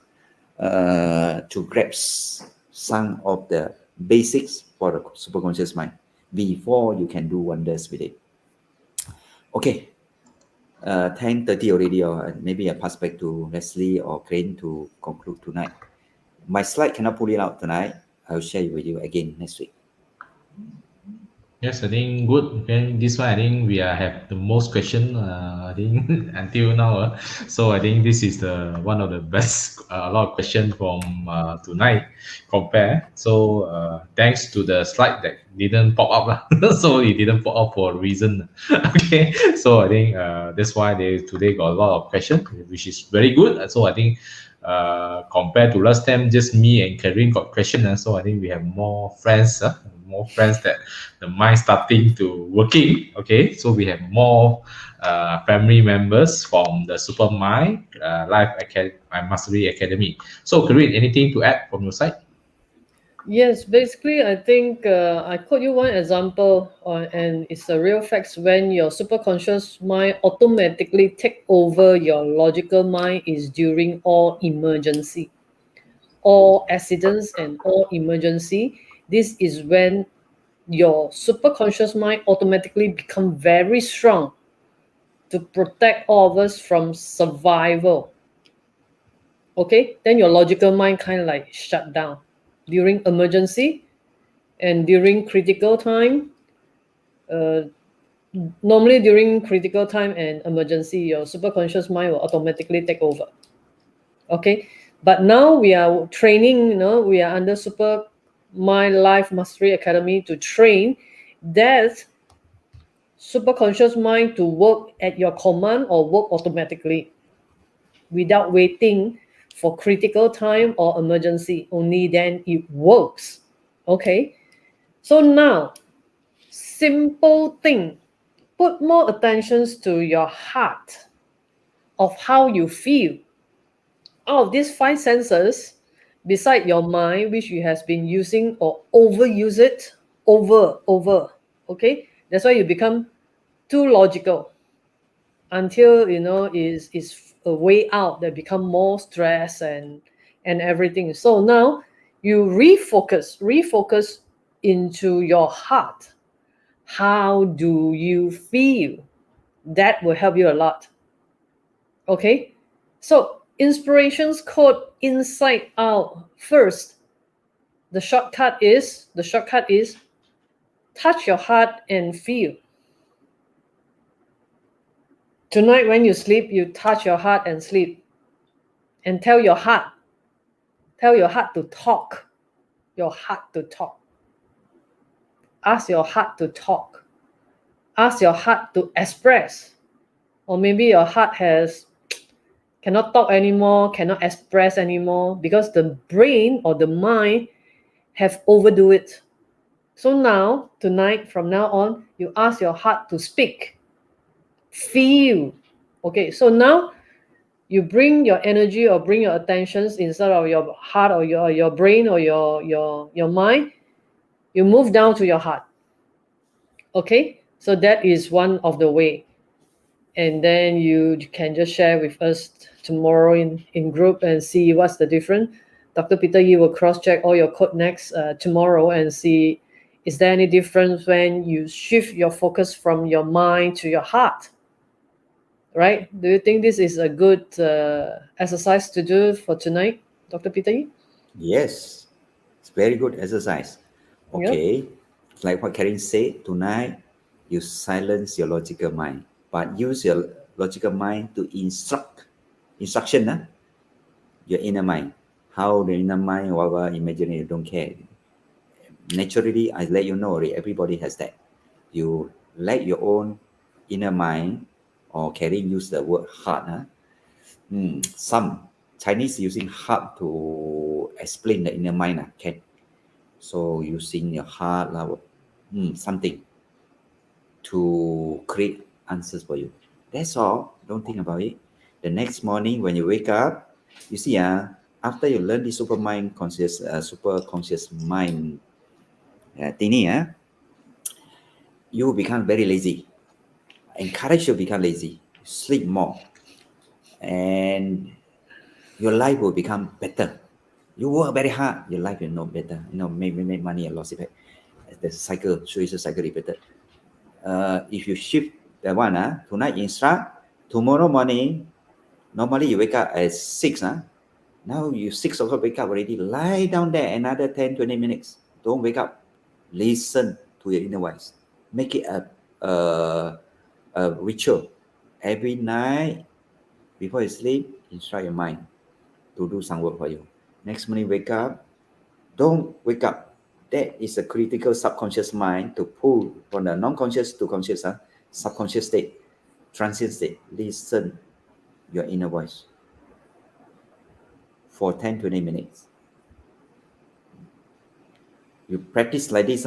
Speaker 2: to grasp some of the basics for the superconscious mind before you can do wonders with it. Okay, 10:30 already, or maybe I pass back to Leslie or Caryn to conclude tonight. My slide cannot pull it out tonight. I'll share it with you again next week.
Speaker 1: Yes, I think good. Okay, this one I think we have the most question. I think until now. So I think this is the one of the best. A lot of questions from tonight. Compare. So thanks to the slide that didn't pop up, lah. So it didn't pop up for a reason. Okay. So I think that's why they today got a lot of questions, which is very good. So I think compared to last time, just me and Caryn got questions. So I think we have more friends. More friends that the mind starting to working. Okay, so we have more family members from the Supermind Life Mastery Academy. So Caryn, anything to add from your side?
Speaker 3: Yes, basically, I think I quote you one example, and it's a real fact. When your superconscious mind automatically take over your logical mind is during all emergency, all accidents, and all emergency. This is when your superconscious mind automatically become very strong to protect all of us from survival. Okay, then your logical mind kind of like shut down during emergency and during critical time. Normally during critical time and emergency, your superconscious mind will automatically take over. Okay, but now we are training, we are under Supermind Life Mastery Academy to train that superconscious mind to work at your command or work automatically without waiting for critical time or emergency. Only then it works. Okay, so now simple thing, put more attentions to your heart, of how you feel. Out of these 5 senses, beside your mind, which you has been using or overuse it, over, okay, that's why you become too logical until is a way out that become more stress and everything. So now you refocus into your heart. How do you feel? That will help you a lot. Okay, so inspirations quote inside out. First, the shortcut is touch your heart and feel. Tonight when you sleep, you touch your heart and sleep, and tell your heart to talk. Your heart to talk. Ask your heart to talk. Ask your heart to express. Or maybe your heart cannot talk anymore, cannot express anymore, because the brain or the mind have overdo it. So now, tonight, from now on, you ask your heart to speak. Feel. Okay, so now you bring your energy or bring your attentions instead of your heart or your brain or your mind, you move down to your heart. Okay, so that is one of the way. And then you can just share with us tomorrow in group and see what's the difference. Dr. Peter, you will cross-check all your code next tomorrow and see, is there any difference when you shift your focus from your mind to your heart? Right? Do you think this is a good exercise to do for tonight, Dr. Peter?
Speaker 2: Yes, it's very good exercise. Okay, like what Caryn said, tonight you silence your logical mind, but use your logical mind to instruction, your inner mind. How the inner mind, whatever, imagine you don't care. Naturally, I let you know, everybody has that. You let your own inner mind, or Caryn use the word heart. Some Chinese using heart to explain the inner mind. Okay, so using your heart, something to create answers for you. That's all. Don't think about it. The next morning when you wake up, you see, after you learn the super conscious mind thingy, you will become very lazy. Encourage you to become lazy. Sleep more. And your life will become better. You work very hard, your life will know better. Make money and loss effect. The cycle, so it's a cycle repeated. If you shift that one, tonight instruct, tomorrow morning, normally you wake up at 6. Now you 6 o'clock wake up already. Lie down there another 10, 20 minutes. Don't wake up. Listen to your inner voice. Make it a ritual. Every night before you sleep, instruct your mind to do some work for you. Next morning, wake up. Don't wake up. That is a critical subconscious mind to pull from the non-conscious to conscious, subconscious state, transient state. Listen your inner voice for 10, 20 minutes. You practice like this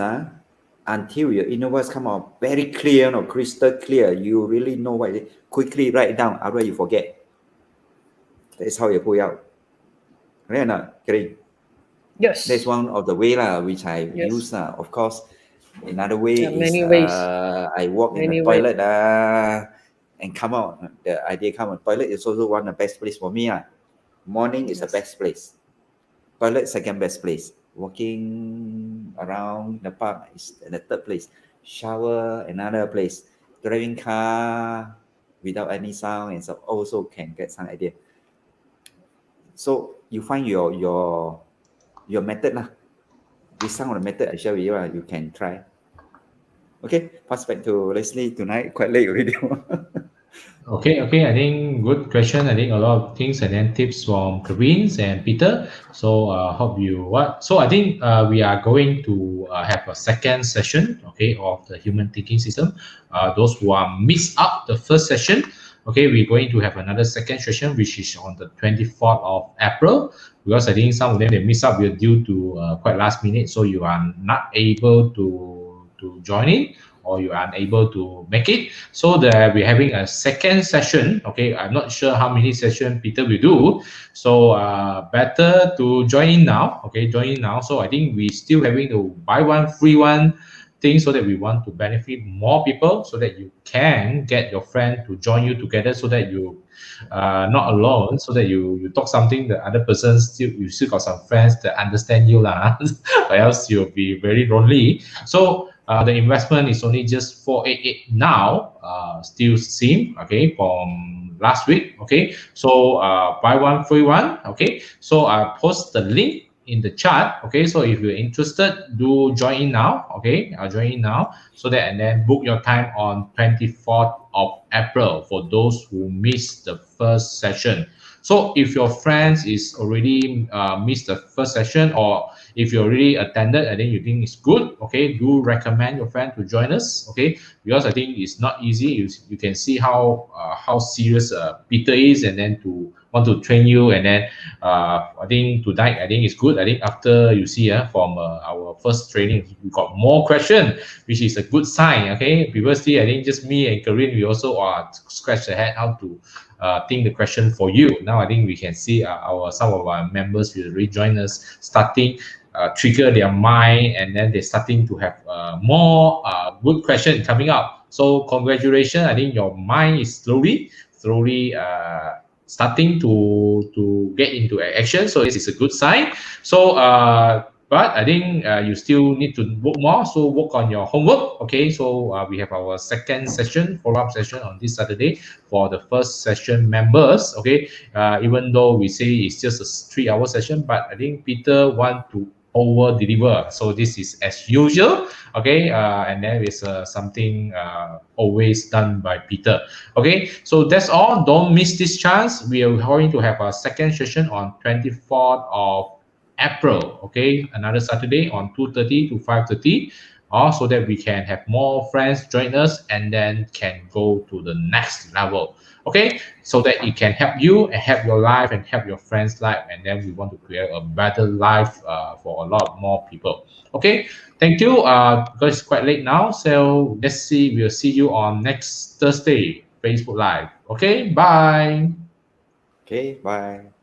Speaker 2: until your inner voice come out very clear, crystal clear. You really know what it is. Quickly write it down, otherwise you forget. That's how you pull out. Right or not, Caryn?
Speaker 3: Yes.
Speaker 2: That's one of the way which I use. Of course, another way is
Speaker 3: many ways.
Speaker 2: I walk in the toilet and come out. The idea come out. Toilet is also one of the best place for me. Morning is the best place. Toilet second best place. Walking around the park is the third place. Shower another place. Driving car without any sound and so also can get some idea. So you find your method This some of the method I share with you you can try. Okay, pass back to Leslie tonight. Quite late already.
Speaker 1: Okay. I think good question. I think a lot of things and then tips from Caryn and Peter. So hope you what. So I think we are going to have a second session, of the human thinking system. Those who are missed out the first session, we're going to have another second session, which is on the 24th of April. Because I think some of them they miss out due to quite last minute, so you are not able to join in, or you are unable to make it. So we're having a second session. I'm not sure how many sessions Peter will do. So better to join in now. Join in now. So I think we still having to buy one free one thing, so that we want to benefit more people, so that you can get your friend to join you together, so that you not alone, so that you talk something, the other person you still got some friends that understand you lah, or else you'll be very lonely. So the investment is only just 488 now, still same, from last week. So buy one free one. So I post the link in the chat. So if you're interested, do join in now. I'll join in now, so that and then book your time on 24th of April for those who missed the first session. So if your friends is already missed the first session, or if you already attended and then you think it's good, do recommend your friend to join us, because I think it's not easy. You can see how serious Peter is, and then to want to train you, and then I think tonight it's good. I think after you see from our first training, we got more questions, which is a good sign. Previously I think just me and Caryn, we also scratch the head how to think the question for you. Now I think we can see some of our members will rejoin us, starting trigger their mind, and then they're starting to have more good questions coming up. So congratulations. I think your mind is slowly starting to get into action. So this is a good sign. So but I think you still need to work more. So work on your homework. So we have our second session, follow-up session on this Saturday for the first session members. Even though we say it's just a 3-hour session, but I think Peter want to over deliver. So this is as usual. And there is something always done by Peter. So that's all. Don't miss this chance. We are going to have a second session on 24th of April. Another Saturday on 2:30 to 5:30. So that we can have more friends join us, and then can go to the next level. So that it can help you and help your life and help your friends' life, and then we want to create a better life for a lot more people. Thank you. Because it's quite late now, so let's see. We'll see you on next Thursday, Facebook Live. Okay, bye.
Speaker 2: Okay, bye.